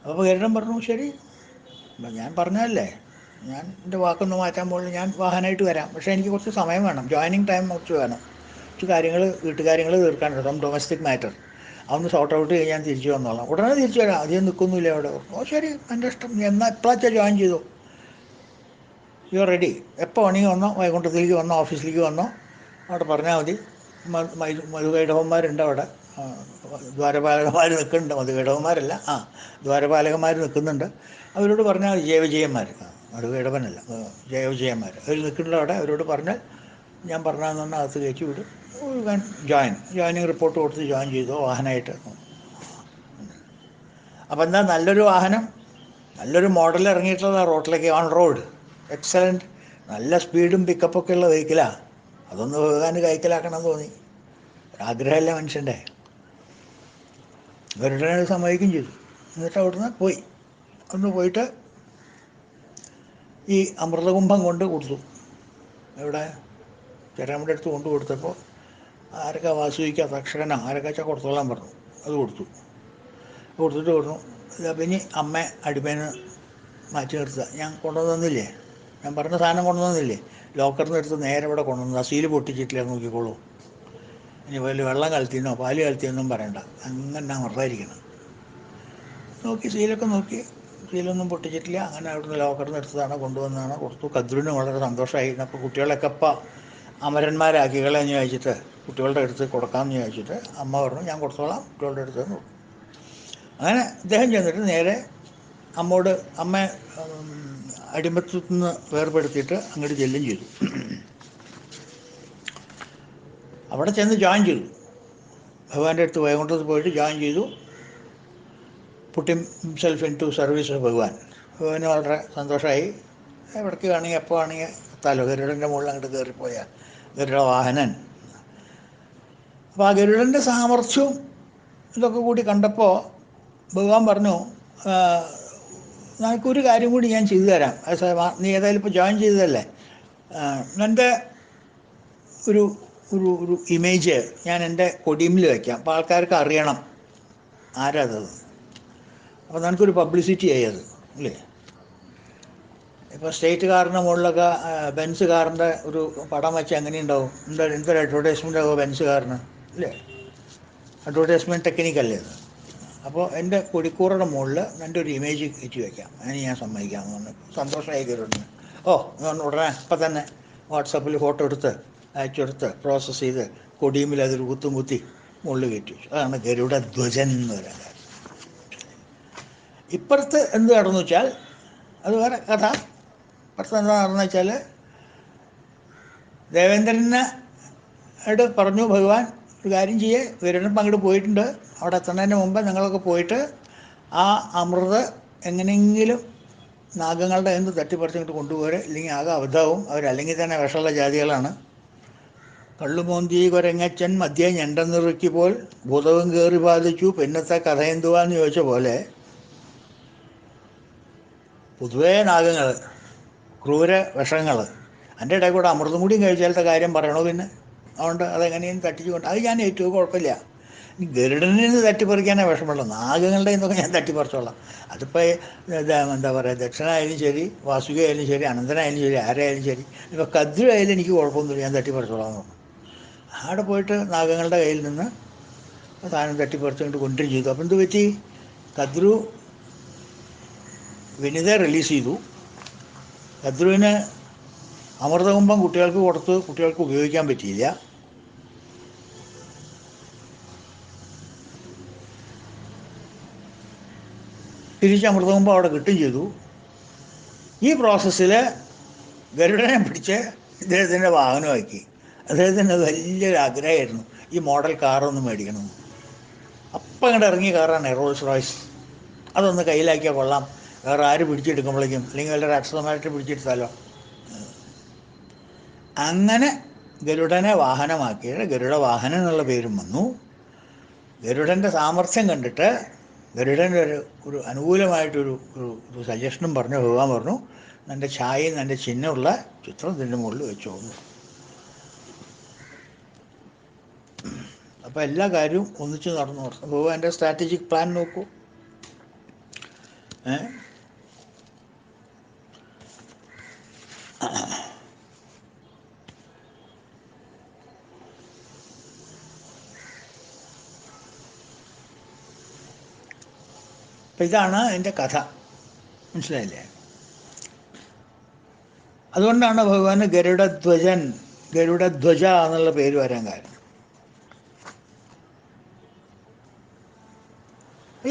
അപ്പോൾ ഗരുഡൻ പറഞ്ഞു, ശരി, ഞാൻ പറഞ്ഞതല്ലേ, ഞാൻ എൻ്റെ വാക്കൊന്ന് മാറ്റാൻ പോകുന്നത്, ഞാൻ വാഹനമായിട്ട് വരാം. പക്ഷേ എനിക്ക് കുറച്ച് സമയം വേണം, ജോയിനിങ് ടൈം കുറച്ച് വേണം. കുറച്ച് കാര്യങ്ങൾ, വീട്ടുകാര്യങ്ങൾ തീർക്കാനുണ്ട്, ഡൊമസ്റ്റിക് മാറ്റർ. അതൊന്ന് സോർട്ട് ഔട്ട് ചെയ്ത് ഞാൻ തിരിച്ചു വന്നോളാം. ഉടനെ തിരിച്ചു വരാം, അധികം നിൽക്കൊന്നുമില്ല അവിടെ. ഓ ശരി, എൻ്റെ ഇഷ്ടം, എന്നാൽ എപ്പോഴാച്ചാ ജോയിൻ ചെയ്തു, യു റെഡി, എപ്പോൾ വേണമെങ്കിൽ വന്നോ, വൈകുണ്ഠത്തിലേക്ക് വന്നോ, ഓഫീസിലേക്ക് വന്നോ, അവിടെ പറഞ്ഞാൽ മതി. മധുകൈടവന്മാരുണ്ട് അവിടെ, ദ്വാരപാലകന്മാർ നിൽക്കുന്നുണ്ട്. മധുകൈടവന്മാരല്ല, ദ്വാരപാലകന്മാർ നിൽക്കുന്നുണ്ട്. അവരോട് പറഞ്ഞാൽ ജയവിജയന്മാർ, മധുകൈടവനല്ല, ജയവിജയന്മാർ അവർ നിൽക്കുന്നുണ്ട് അവിടെ. അവരോട് പറഞ്ഞാൽ ഞാൻ പറഞ്ഞാൽ അകത്ത് കയറ്റി വിടും. ജോയിനിങ് റിപ്പോർട്ട് കൊടുത്ത് ജോയിൻ ചെയ്തോ വാഹനമായിട്ട്. അപ്പോൾ എന്താ, നല്ലൊരു വാഹനം, നല്ലൊരു മോഡൽ ഇറങ്ങിയിട്ടുള്ള റോട്ടിലേക്ക്, ഓൺ റോഡ് എക്സലൻറ്റ്, നല്ല സ്പീഡും പിക്കപ്പൊക്കെ ഉള്ള വെഹിക്കിളാണ്. അതൊന്ന് ഭഗവാന് കൈക്കലാക്കണം തോന്നി, ആഗ്രഹമല്ലേ മനുഷ്യൻ്റെ. ഇവരുടെ സമ്മതിക്കും ചെയ്തു. എന്നിട്ട് അവിടുന്ന് പോയി. ഒന്ന് പോയിട്ട് ഈ അമൃതകുംഭം കൊണ്ട് കൊടുത്തു. എവിടെ ചേരാമ്മയുടെ അടുത്ത് കൊണ്ട് കൊടുത്തപ്പോൾ ആരൊക്കെ വാസുവിക്കുക തക്ഷകനോ ആരൊക്കെ വെച്ചാൽ കൊടുത്തോളാൻ പറഞ്ഞു. അത് കൊടുത്തിട്ട് പറഞ്ഞു, പിന്നെ അമ്മ അടിമേന്ന് മാറ്റി നിർത്തുക. ഞാൻ കൊണ്ടുവന്നില്ലേ, ഞാൻ പറഞ്ഞ സാധനം കൊണ്ടുവന്നില്ലേ, ലോക്കറിൽ നിന്ന് എടുത്ത് നേരെ ഇവിടെ കൊണ്ടുവന്നു. അസീൽ പൊട്ടിച്ചിട്ടില്ല, നോക്കിക്കോളൂ. ഇനി വലിയ വെള്ളം കലത്തിയെന്നോ പാല് കലത്തിയെന്നും പറയണ്ട, അങ്ങനെ മറന്നായിരിക്കണം. നോക്കി സീലൊക്കെ നോക്കി, സീലൊന്നും പൊട്ടിച്ചിട്ടില്ല. അങ്ങനെ അവിടുന്ന് ലോക്കറിൽ നിന്ന് എടുത്തതാണ്, കൊണ്ടുവന്നതാണ്, കൊടുത്തു. കദ്രുവിന് വളരെ സന്തോഷമായി. അപ്പോൾ കുട്ടികളൊക്കെ ഇപ്പം അമരന്മാരാക്കികളെന്ന് ചോദിച്ചിട്ട് കുട്ടികളുടെ അടുത്ത് കൊടുക്കാമെന്ന് ചോദിച്ചിട്ട് അമ്മ പറഞ്ഞു, ഞാൻ കൊടുത്തോളാം, കുട്ടികളുടെ അടുത്ത് നിന്ന്. അങ്ങനെ അദ്ദേഹം ചെന്നിട്ട് നേരെ അമ്മ അടിമത്തു നിന്ന് വേർപെടുത്തിയിട്ട് അങ്ങോട്ട് ചെല്ലും ചെയ്തു. അവിടെ ചെന്ന് ജോയിൻ ചെയ്തു. ഭഗവാന്റെ അടുത്ത് വൈകുണ്ഠത്ത് പോയിട്ട് ജോയിൻ ചെയ്തു. Put himself into service of Bhagavan. ഭഗവാന് വളരെ സന്തോഷമായി. എവിടേക്ക് വേണമെങ്കിൽ എപ്പോൾ വേണമെങ്കിൽ എത്താലോ, ഗരുഡൻ്റെ മുകളിൽ അങ്ങോട്ട് കയറിപ്പോയാൽ, ഗരുഡ വാഹനൻ. അപ്പോൾ ആ ഗരുഡൻ്റെ സാമർഥ്യവും ഇതൊക്കെ കൂടി കണ്ടപ്പോൾ ഭഗവാൻ പറഞ്ഞു, നിനക്കൊരു കാര്യം കൂടി ഞാൻ ചെയ്തു തരാം. നീ ഏതായാലും ഇപ്പോൾ ജോയിൻ ചെയ്തതല്ലേ, എൻ്റെ ഒരു ഒരു ഒരു ഇമേജ് ഞാൻ എൻ്റെ കൊടിയുമിൽ വയ്ക്കാം. അപ്പോൾ ആൾക്കാർക്ക് അറിയണം ആരാതത്. അപ്പോൾ നിനക്കൊരു പബ്ലിസിറ്റി ആയി അത്, അല്ലേ? ഇപ്പോൾ സ്റ്റേറ്റ് കാറിൻ്റെ മുകളിലൊക്കെ ബെൻസ് കാറിൻ്റെ ഒരു പടം വെച്ച് എങ്ങനെയുണ്ടാവും, എന്തൊരു അഡ്വർടൈസ്മെൻ്റ് ആകുമോ ബെൻസ് കാറിന്, അല്ലേ? അഡ്വർടൈസ്മെൻറ്റ് ടെക്നിക്കല്ലേ അത്. അപ്പോൾ എൻ്റെ കൊടിക്കൂറയുടെ മുകളിൽ എൻ്റെ ഒരു ഇമേജ് കയറ്റി വയ്ക്കാം, അതിന് ഞാൻ സമ്മതിക്കാമെന്ന് പറഞ്ഞു. സന്തോഷമായി കയറുന്നു. ഉടനെ അപ്പം തന്നെ വാട്സാപ്പിൽ ഫോട്ടോ എടുത്ത് അയച്ചെടുത്ത് പ്രോസസ്സ് ചെയ്ത് കൊടിയുമ്പിൽ അതൊരു കുത്തും കുത്തി മുകളിൽ കയറ്റി വെച്ചു. അതാണ് ഗരുഡ ധ്വജൻ എന്ന് പറയുന്നത്. ഇപ്പുറത്ത് എന്ത് നടന്നു വെച്ചാൽ അത് വേറെ കഥ. ഇപ്പുറത്ത് എന്താ നടന്നു വെച്ചാൽ, ദേവേന്ദ്രനോട് പറഞ്ഞു ഭഗവാൻ, ഒരു കാര്യം ചെയ്യേ, ഗരുഡൻ അങ്ങോട്ട് പോയിട്ടുണ്ട്, അവിടെ എത്തുന്നതിന് മുമ്പ് നിങ്ങളൊക്കെ പോയിട്ട് ആ അമൃത് എങ്ങനെയെങ്കിലും നാഗങ്ങളുടെ എന്ത് തട്ടിപ്പറിച്ചിങ്ങോട്ട് കൊണ്ടുപോരെ, ഇല്ലെങ്കിൽ ആകെ അബദ്ധവും. അവരല്ലെങ്കിൽ തന്നെ വിഷമുള്ള ജാതികളാണ്. കള്ളുമോന്തി കുരങ്ങച്ചൻ മധ്യ ഞണ്ടെന്നിറുക്കി പോൽ ഭൂതവും കയറി ബാധിച്ചു, പിന്നത്തെ കഥ എന്തുവാന്ന് ചോദിച്ച പോലെ പൊതുവേ നാഗങ്ങൾ, ക്രൂര വിഷങ്ങൾ, എൻ്റെ ഇടയിൽ കൂടെ അമൃതം കൂടിയും കഴിച്ചാലത്തെ കാര്യം പറയണോ പിന്നെ? അതുകൊണ്ട് അതെങ്ങനെയും തട്ടിച്ചു കൊണ്ട് അത് ഞാൻ ഏറ്റവും കുഴപ്പമില്ല. ഗരുഡനിൽ നിന്ന് തട്ടിപ്പറിക്കാനേ വിഷമമുള്ളൂ, നാഗങ്ങളുടെ നിന്നൊക്കെ ഞാൻ തട്ടിപ്പറിച്ചോളാം. അതിപ്പോൾ എന്താ പറയുക, ദക്ഷനായാലും ശരി, വാസുകിയായാലും ശരി, അനന്തനായാലും ശരി, ആരായാലും ശരി, ഇപ്പോൾ കദ്രു ആയാലും എനിക്ക് കുഴപ്പമൊന്നുമില്ല, ഞാൻ തട്ടിപ്പറിച്ചോളാം എന്ന് പറഞ്ഞു. അവിടെ പോയിട്ട് നാഗങ്ങളുടെ കയ്യിൽ നിന്ന് സാധനം തട്ടിപ്പറിച്ചുകൊണ്ട് കൊണ്ടുവരും ചെയ്തു. അപ്പം എന്ത് പറ്റി, കദ്രു വിനിതയെ റിലീസ് ചെയ്തു. കദ്രുവിന് അമൃതകുംഭം കുട്ടികൾക്ക് കൊടുത്ത് കുട്ടികൾക്ക് ഉപയോഗിക്കാൻ പറ്റിയില്ല. തിരിച്ച് അമൃതകുംഭം അവിടെ കിട്ടുകയും ചെയ്തു. ഈ പ്രോസസ്സിൽ ഗരുഡനെ പിടിച്ച് ഇദ്ദേഹത്തിൻ്റെ വാഹനമാക്കി. അദ്ദേഹത്തിന് വലിയൊരു ആഗ്രഹമായിരുന്നു ഈ മോഡൽ കാറൊന്ന് മേടിക്കണം. അപ്പം അങ്ങോട്ട് ഇറങ്ങിയ കാറാണ് റോൾസ് റോയ്സ്. അതൊന്ന് കയ്യിലാക്കിയാൽ കൊള്ളാം, വേറെ ആര് പിടിച്ചെടുക്കുമ്പോഴേക്കും, അല്ലെങ്കിൽ വല്ല രാക്ഷസന്മാരായിട്ട് പിടിച്ചെടുത്താലോ. അങ്ങനെ ഗരുഡനെ വാഹനമാക്കിയിട്ട് ഗരുഡ വാഹനം എന്നുള്ള പേരും വന്നു. ഗരുഡൻ്റെ സാമർഥ്യം കണ്ടിട്ട് ഗരുഡൻ്റെ ഒരു അനുകൂലമായിട്ടൊരു ഒരു സജഷനും പറഞ്ഞു. ഭഗവാൻ പറഞ്ഞു, എൻ്റെ ഛായയും എൻ്റെ ചിഹ്നമുള്ള ചിത്രം ഇതിൻ്റെ മുകളിൽ വെച്ചോന്നു. അപ്പോൾ എല്ലാ കാര്യവും ഒന്നിച്ച് നടന്നു. ഭഗവാന്റെ സ്ട്രാറ്റജിക് പ്ലാൻ നോക്കൂ. അപ്പം ഇതാണ് എൻ്റെ കഥ. മനസ്സിലായില്ലേ? അതുകൊണ്ടാണ് ഭഗവാന് ഗരുഡധ്വജൻ, ഗരുഡധ്വജ എന്നുള്ള പേര് വരാൻ കാരണം.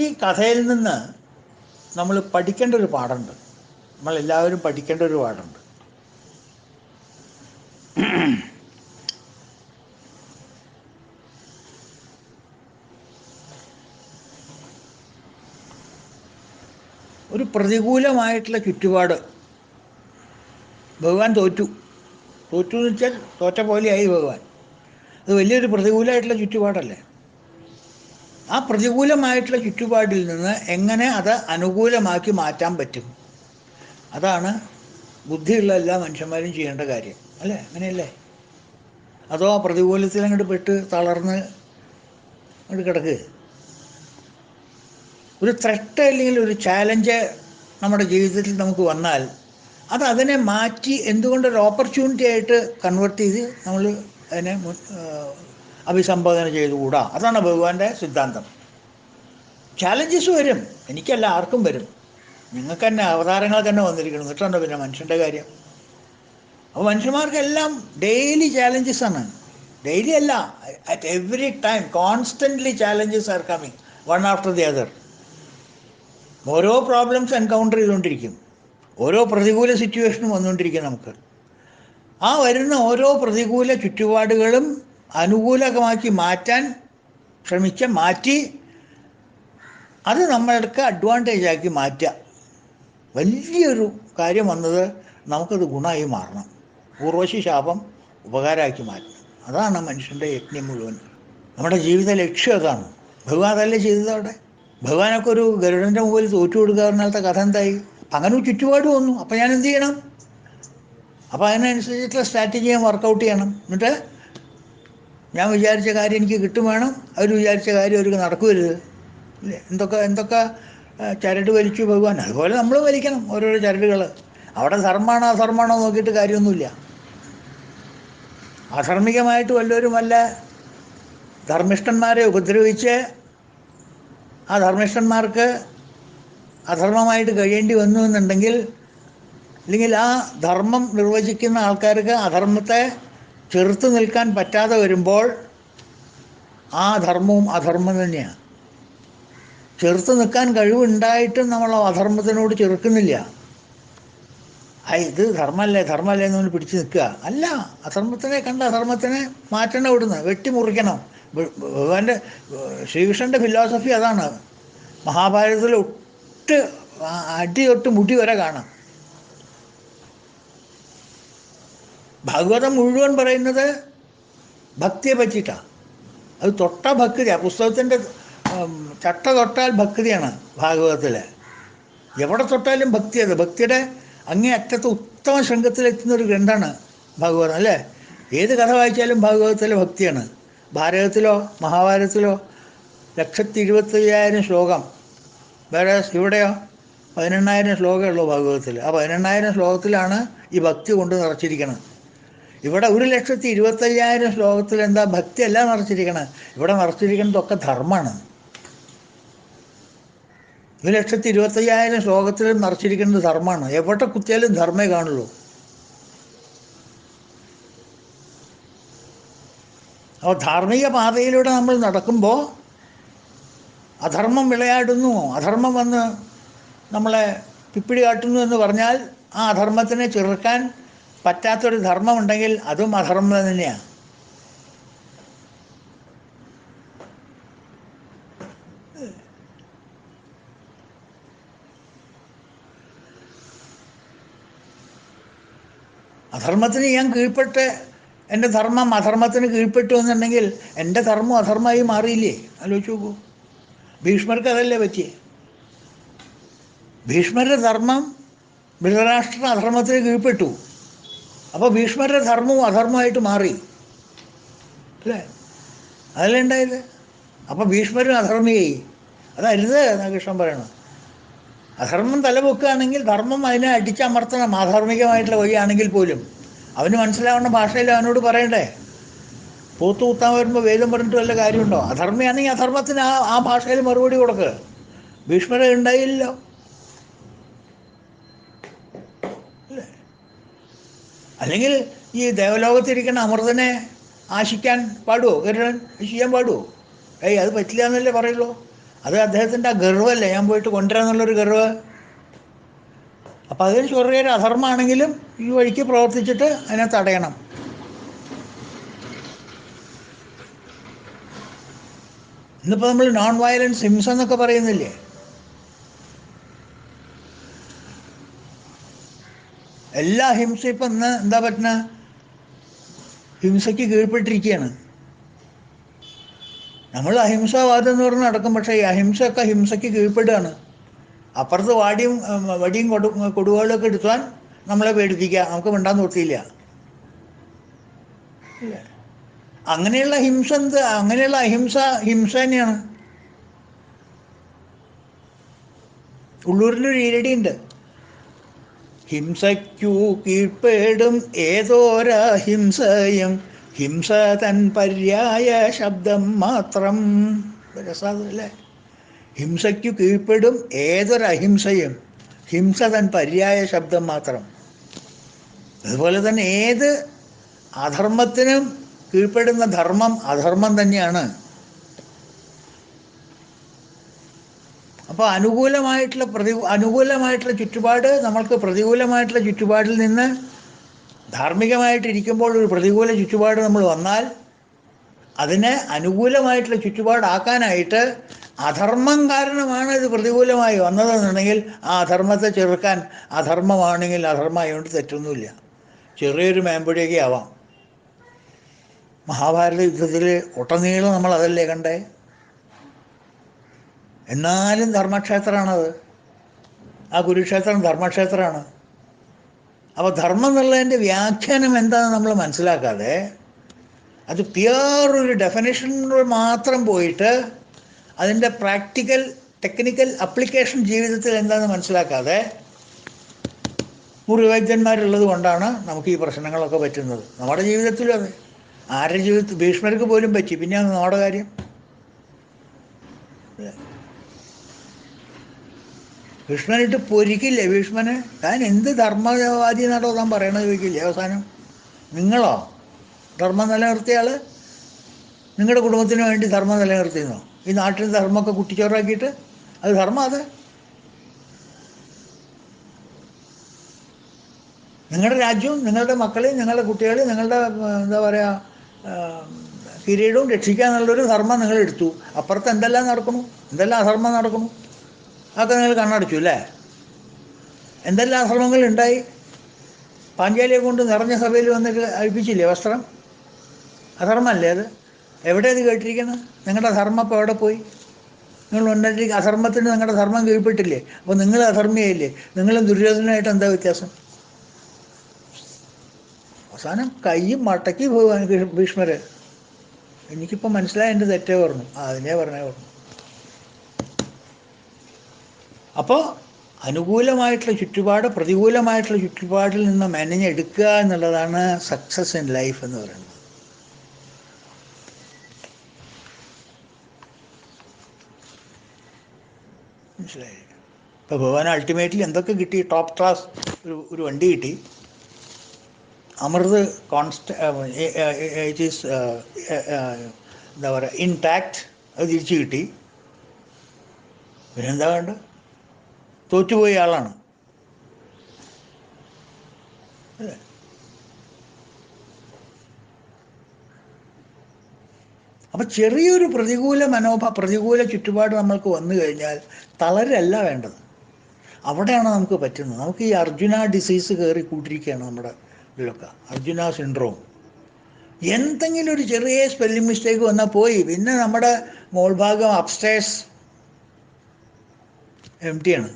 ഈ കഥയിൽ നിന്ന് നമ്മൾ പഠിക്കേണ്ട ഒരു പാഠമുണ്ട്. നമ്മളെല്ലാവരും പഠിക്കേണ്ട ഒരു പാഠമുണ്ട്. ഒരു പ്രതികൂലമായിട്ടുള്ള ചുറ്റുപാട് ഭഗവാൻ തോറ്റു എന്ന് വെച്ചാൽ തോറ്റ പോലെയായി ഭഗവാൻ. അത് വലിയൊരു പ്രതികൂലമായിട്ടുള്ള ചുറ്റുപാടല്ലേ? ആ പ്രതികൂലമായിട്ടുള്ള ചുറ്റുപാടിൽ നിന്ന് എങ്ങനെ അത് അനുകൂലമാക്കി മാറ്റാൻ പറ്റും? അതാണ് ബുദ്ധിയുള്ള എല്ലാ മനുഷ്യന്മാരും ചെയ്യേണ്ട കാര്യം, അല്ലേ? അങ്ങനെയല്ലേ? അതോ ആ പ്രതികൂലത്തിൽ അങ്ങോട്ട് പെട്ട് തളർന്ന് അങ്ങോട്ട് കിടക്കുക? ഒരു ത്രെട്ട് അല്ലെങ്കിൽ ഒരു ചാലഞ്ച് നമ്മുടെ ജീവിതത്തിൽ നമുക്ക് വന്നാൽ അതിനെ മാറ്റി എന്തുകൊണ്ടൊരു ഓപ്പർച്യൂണിറ്റി ആയിട്ട് കൺവേർട്ട് ചെയ്ത് നമ്മൾ അതിനെ അഭിസംബോധന ചെയ്തുകൂടാ? അതാണ് ഭഗവാന്റെ സിദ്ധാന്തം. ചാലഞ്ചസ് വരും, എനിക്കല്ല, ആർക്കും വരും. നിങ്ങൾക്ക് തന്നെ അവതാരങ്ങൾ തന്നെ വന്നിരിക്കണം. എന്നിട്ടുണ്ടോ പിന്നെ മനുഷ്യൻ്റെ കാര്യം? അപ്പോൾ മനുഷ്യന്മാർക്കെല്ലാം ഡെയിലി ചാലഞ്ചസ് ആണ്. ഡെയിലി അല്ല, at every time constantly challenges are coming one after the other. ഓരോ പ്രോബ്ലംസ് എൻകൗണ്ടർ ചെയ്തുകൊണ്ടിരിക്കും, ഓരോ പ്രതികൂല സിറ്റുവേഷനും വന്നുകൊണ്ടിരിക്കും നമുക്ക്. ആ വരുന്ന ഓരോ പ്രതികൂല ചുറ്റുപാടുകളും അനുകൂലമാക്കി മാറ്റാൻ മാറ്റി അത് നമ്മൾക്ക് അഡ്വാൻറ്റേജ് ആക്കി മാറ്റുക. വലിയൊരു കാര്യം വന്നത് നമുക്കത് ഗുണമായി മാറണം. ഊർവശി ശാപം ഉപകാരമാക്കി മാറ്റണം. അതാണ് മനുഷ്യൻ്റെ യജ്ഞം മുഴുവൻ. നമ്മുടെ ജീവിത ലക്ഷ്യം അതാണ്. ഭഗവാൻ അതല്ലേ ചെയ്തത് അവിടെ? ഭഗവാനൊക്കെ ഒരു ഗരുഡൻ്റെ മുമ്പിൽ തോറ്റു കൊടുക്കുക പറഞ്ഞാലത്തെ കഥ എന്തായി? അങ്ങനെ ഒരു ചുറ്റുപാട് വന്നു. അപ്പം ഞാൻ എന്ത് ചെയ്യണം? അപ്പോൾ അതിനനുസരിച്ചിട്ടുള്ള സ്ട്രാറ്റജി ഞാൻ വർക്കൗട്ട് ചെയ്യണം. എന്നിട്ട് ഞാൻ വിചാരിച്ച കാര്യം എനിക്ക് കിട്ടും വേണം, അവർ വിചാരിച്ച കാര്യം അവർക്ക് നടക്കുമരുത്. ഇല്ലേ? എന്തൊക്കെ ചരട് വലിച്ചു ഭഗവാൻ, അതുപോലെ നമ്മൾ വലിക്കണം ഓരോരോ ചരടുകൾ. അവിടെ ധർമ്മമാണോ അധർമ്മമാണോ നോക്കിയിട്ട് കാര്യമൊന്നുമില്ല. അധർമ്മികമായിട്ട് വല്ലവരും വല്ല ധർമ്മിഷ്ഠന്മാരെ ഉപദ്രവിച്ച് ആ ധർമ്മിഷ്ഠന്മാർക്ക് അധർമ്മമായിട്ട് കഴിയേണ്ടി വന്നു എന്നുണ്ടെങ്കിൽ, അല്ലെങ്കിൽ ആ ധർമ്മം നിർവചിക്കുന്ന ആൾക്കാർക്ക് അധർമ്മത്തെ ചെറുത്ത് നിൽക്കാൻ പറ്റാതെ വരുമ്പോൾ ആ ധർമ്മവും അധർമ്മം തന്നെയാണ്. ചെറുത്ത് നിൽക്കാൻ കഴിവുണ്ടായിട്ടും നമ്മൾ അധർമ്മത്തിനോട് ചെറുക്കുന്നില്ല. ഇത് ധർമ്മമല്ലേ എന്ന് നമ്മൾ പിടിച്ച് നിൽക്കുക അല്ല. അധർമ്മത്തിനെ കണ്ട അധർമ്മത്തിനെ മാറ്റണം, ഇവിടുന്ന് വെട്ടിമുറിക്കണം. ഭഗവാന്റെ ശ്രീകൃഷ്ണൻ്റെ ഫിലോസഫി അതാണ്. മഹാഭാരതത്തിൽ അടി തൊട്ട് മുടി വരെ കാണാം. ഭാഗവതം മുഴുവൻ പറയുന്നത് ഭക്തിയെ പറ്റിയിട്ടാണ്. അത് തൊട്ട ഭക്തിയാണ്. പുസ്തകത്തിൻ്റെ ചട്ട തൊട്ടാൽ ഭക്തിയാണ് ഭാഗവതത്തിൽ. എവിടെ തൊട്ടാലും ഭക്തി. അത് ഭക്തിയുടെ അങ്ങേ അറ്റത്ത് ഉത്തമ ശൃംഖത്തിലെത്തുന്നൊരു ഗ്രന്ഥമാണ് ഭാഗവതം, അല്ലേ? ഏത് കഥ വായിച്ചാലും ഭാഗവതത്തിലെ ഭക്തിയാണ്. ഭാരതത്തിലോ മഹാഭാരതത്തിലോ 1,75,000 ശ്ലോകം, വേറെ ഇവിടെയോ 18,000 ശ്ലോകമേ ഉള്ളൂ ഭാഗവതത്തിൽ. ആ 18,000 ശ്ലോകത്തിലാണ് ഈ ഭക്തി കൊണ്ട് നിറച്ചിരിക്കുന്നത്. ഇവിടെ 1,25,000 ശ്ലോകത്തിൽ എന്താ ഭക്തിയല്ല നിറച്ചിരിക്കണം. ഇവിടെ നിറച്ചിരിക്കുന്നതൊക്കെ ധർമ്മമാണ്. 1,25,000 ശ്ലോകത്തിൽ നിറച്ചിരിക്കുന്നത് ധർമ്മമാണ്. എവിടെ കുത്തിയാലും ധർമ്മേ കാണുള്ളൂ. അപ്പോൾ ധാർമ്മിക പാതയിലൂടെ നമ്മൾ നടക്കുമ്പോൾ അധർമ്മം വിളയാടുന്നു, അധർമ്മം വന്ന് നമ്മളെ പിപ്പിടി കാട്ടുന്നു എന്ന് പറഞ്ഞാൽ ആ അധർമ്മത്തിനെ ചെറുക്കാൻ പറ്റാത്തൊരു ധർമ്മം ഉണ്ടെങ്കിൽ അതും അധർമ്മം തന്നെയാണ്. അധർമ്മത്തിന് ഞാൻ കീഴ്പ്പെട്ട് എൻ്റെ ധർമ്മം അധർമ്മത്തിന് കീഴ്പ്പെട്ടു എന്നുണ്ടെങ്കിൽ എൻ്റെ ധർമ്മം അധർമ്മമായി മാറിയില്ലേ? ആലോചിച്ച് നോക്കൂ. ഭീഷ്മർക്ക് അതല്ലേ പറ്റിയേ? ഭീഷ്മരുടെ ധർമ്മം ധൃതരാഷ്ട്ര അധർമ്മത്തിന് കീഴ്പ്പെട്ടു. അപ്പോൾ ഭീഷ്മരുടെ ധർമ്മവും അധർമ്മമായിട്ട് മാറി, അല്ലേ? അതല്ലേ ഉണ്ടായത്? അപ്പോൾ ഭീഷ്മരും അധർമ്മിയായി. അതരുത് എന്നാണ് കൃഷ്ണൻ പറയണത്. അധർമ്മം തലപൊക്കുകയാണെങ്കിൽ ധർമ്മം അതിനെ അടിച്ചമർത്തണം. ആധാർമികമായിട്ടുള്ള വഴിയാണെങ്കിൽ പോലും അവന് മനസ്സിലാവുന്ന ഭാഷയിൽ അവനോട് പറയണ്ടേ? പോത്ത് കുത്താൻ വരുമ്പോൾ വേദം പറഞ്ഞിട്ട് വല്ല കാര്യമുണ്ടോ? അധർമ്മയാണെങ്കിൽ അധർമ്മത്തിന് ആ ഭാഷയിൽ മറുപടി കൊടുക്കുക. ഭീഷ്മരെ ഉണ്ടായില്ലല്ലോ, അല്ലേ? അല്ലെങ്കിൽ ഈ ദേവലോകത്തിരിക്കുന്ന അമൃതനെ ആശിക്കാൻ പാടുമോ? ഗരുഡൻ ചെയ്യാൻ പാടുമോ? അത് പറ്റില്ല എന്നല്ലേ പറയുള്ളൂ. അത് അദ്ദേഹത്തിൻ്റെ ആ ഗർവല്ലേ, ഞാൻ പോയിട്ട് കൊണ്ടുവരാന്നുള്ളൊരു ഗർവ്. അപ്പം അതിന് ചെറിയൊരു അധർമ്മമാണെങ്കിലും ഈ വഴിക്ക് പ്രവർത്തിച്ചിട്ട് അതിനെ തടയണം. ഇന്നിപ്പോൾ നമ്മൾ നോൺ വയലൻസ് ഹിംസ എന്നൊക്കെ പറയുന്നില്ലേ? എല്ലാ ഹിംസയും ഇപ്പം ഇന്ന് എന്താ പറ്റുന്ന, ഹിംസയ്ക്ക് കീഴ്പ്പെട്ടിരിക്കുകയാണ്. നമ്മൾ അഹിംസാവാദം എന്ന് പറഞ്ഞ് നടക്കും, പക്ഷേ ഈ അഹിംസയൊക്കെ ഹിംസയ്ക്ക് കീഴ്പ്പെടുകയാണ്. അപ്പുറത്ത് വടിയും കൊടുവാളൊക്കെ എടുത്താൽ നമ്മളെ പേടിപ്പിക്കുക, നമുക്ക് മിണ്ടാൻ നിർത്തിയില്ല. അങ്ങനെയുള്ള ഹിംസ അങ്ങനെയുള്ള അഹിംസ ഹിംസ തന്നെയാണ്. ഉള്ളൂരിലൊരു ഈരടിയുണ്ട്, ഹിംസയ്ക്കു കീഴ്പ്പെടും ഏതോരഹിംസയും ഹിംസ തൻ പര്യായ ശബ്ദം മാത്രം. രസാദല്ലേ? ഹിംസയ്ക്കു കീഴ്പ്പെടും ഏതൊരഹിംസയും ഹിംസ തൻ പര്യായ ശബ്ദം മാത്രം. അതുപോലെ തന്നെ ഏത് അധർമ്മത്തിനും കീഴ്പ്പെടുന്ന ധർമ്മം അധർമ്മം തന്നെയാണ്. അപ്പോൾ അനുകൂലമായിട്ടുള്ള ചുറ്റുപാട്, നമ്മൾക്ക് പ്രതികൂലമായിട്ടുള്ള ചുറ്റുപാടിൽ നിന്ന് ധാർമ്മികമായിട്ടിരിക്കുമ്പോൾ ഒരു പ്രതികൂല ചുറ്റുപാട് നമ്മൾ വന്നാൽ അതിനെ അനുകൂലമായിട്ടുള്ള ചുറ്റുപാടാക്കാനായിട്ട് അധർമ്മം കാരണമാണ് ഇത് പ്രതികൂലമായി വന്നതെന്നുണ്ടെങ്കിൽ ആ അധർമ്മത്തെ ചെറുക്കാൻ, അധർമ്മമാണെങ്കിൽ അധർമ്മമായതുകൊണ്ട് തെറ്റൊന്നുമില്ല, ചെറിയൊരു മേമ്പൊടിയൊക്കെ ആവാം. മഹാഭാരത യുദ്ധത്തിൽ ഒട്ടനീളം നമ്മൾ അതല്ലേ കണ്ടേ? എന്നാലും ധർമ്മക്ഷേത്രമാണത്. ആ കുരുക്ഷേത്രം ധർമ്മക്ഷേത്രമാണ്. അപ്പോൾ ധർമ്മം എന്നുള്ളതിൻ്റെ വ്യാഖ്യാനം എന്താണെന്ന് നമ്മൾ മനസ്സിലാക്കാതെ, അത് പ്യുവർ ഒരു ഡെഫിനേഷനിൽ മാത്രം പോയിട്ട് അതിൻ്റെ പ്രാക്ടിക്കൽ ടെക്നിക്കൽ അപ്ലിക്കേഷൻ ജീവിതത്തിൽ എന്താണെന്ന് മനസ്സിലാക്കാതെ മുറിവൈദ്യന്മാരുള്ളത് കൊണ്ടാണ് നമുക്ക് ഈ പ്രശ്നങ്ങളൊക്കെ പറ്റുന്നത്. നമ്മുടെ ജീവിതത്തിലും അതെ. ആരുടെ ജീവിതത്തിൽ? ഭീഷ്മർക്ക് പോലും പറ്റി, പിന്നെ അത് നമ്മുടെ കാര്യം. ഭീഷ്മനിട്ട് പൊരിക്കില്ലേ ഭീഷ്മന്? താൻ എന്ത് ധർമ്മവാദി എന്നാടോ താൻ പറയണത് ചോദിക്കില്ലേ അവസാനം? നിങ്ങളോ ധർമ്മം നിലനിർത്തിയ ആൾ? നിങ്ങളുടെ കുടുംബത്തിന് വേണ്ടി ധർമ്മം നിലനിർത്തിയെന്നോ? ഈ നാട്ടിൽ ധർമ്മമൊക്കെ കുട്ടിച്ചോറാക്കിയിട്ട് അത് ധർമ്മം? അത് നിങ്ങളുടെ രാജ്യവും നിങ്ങളുടെ മക്കളെയും നിങ്ങളുടെ കുട്ടികളെയും നിങ്ങളുടെ എന്താ പറയുക കിരീടവും രക്ഷിക്കുക എന്നുള്ളൊരു ധർമ്മം നിങ്ങൾ എടുത്തു. അപ്പുറത്ത് എന്തെല്ലാം നടക്കുന്നു, എന്തെല്ലാം അധർമ്മം നടക്കുന്നു, അതൊക്കെ നിങ്ങൾ കണ്ണടച്ചു അല്ലേ? എന്തെല്ലാം അധർമ്മങ്ങൾ ഉണ്ടായി? പാഞ്ചാലിയെ കൊണ്ട് നിറഞ്ഞ സഭയിൽ വന്നിട്ട് അഴിപ്പിച്ചില്ലേ വസ്ത്രം? അധർമ്മമല്ലേ അത്? എവിടെ അത് കേട്ടിരിക്കുന്നത്? നിങ്ങളുടെ ധർമ്മം ഇപ്പോൾ എവിടെ പോയി? നിങ്ങൾ ഉണ്ടായിരിക്കും അധർമ്മത്തിന് നിങ്ങളുടെ ധർമ്മം കീഴ്പ്പെട്ടില്ലേ? അപ്പോൾ നിങ്ങൾ അധർമ്മിയായില്ലേ? നിങ്ങളും ദുര്യോധനായിട്ട് എന്താ വ്യത്യാസം? അവസാനം കയ്യും മടക്കി പോകാൻ ഭീഷ്മര്. എനിക്കിപ്പോൾ മനസ്സിലായ എൻ്റെ തെറ്റേ പറഞ്ഞു, അതിനെ പറഞ്ഞു. അപ്പോൾ അനുകൂലമായിട്ടുള്ള ചുറ്റുപാട് പ്രതികൂലമായിട്ടുള്ള ചുറ്റുപാടിൽ നിന്ന് മെനഞ്ഞെടുക്കുക എന്നുള്ളതാണ് സക്സസ് ഇൻ ലൈഫ് എന്ന് പറയുന്നത്. മനസ്സിലായി? ഇപ്പോൾ ഭഗവാൻ അൾട്ടിമേറ്റ്ലി എന്തൊക്കെ കിട്ടി? ടോപ്പ് ക്ലാസ് ഒരു വണ്ടി കിട്ടി, അമൃത് ഇറ്റ് ഈസ് എന്താ പറയുക ഇൻടാക്റ്റ്, അത് തിരിച്ചു കിട്ടി. പിന്നെന്താ വേണ്ട? തോറ്റുപോയ ആളാണ് അല്ലേ? അപ്പം ചെറിയൊരു പ്രതികൂല ചുറ്റുപാട് നമ്മൾക്ക് വന്നു കഴിഞ്ഞാൽ തളരല്ല വേണ്ടത്. അവിടെയാണ് നമുക്ക് പറ്റുന്നത്. നമുക്ക് ഈ അർജുന ഡിസീസ് കയറി കൂട്ടിരിക്കുകയാണ് നമ്മുടെ ഇതിലൊക്കെ, അർജുന സിൻഡ്രോം. എന്തെങ്കിലും ഒരു ചെറിയ സ്പെല്ലിംഗ് മിസ്റ്റേക്ക് വന്നാൽ പോയി, പിന്നെ നമ്മുടെ മോൾഭാഗം അപ്സ്റ്റേഴ്സ് എംറ്റിയാണ്.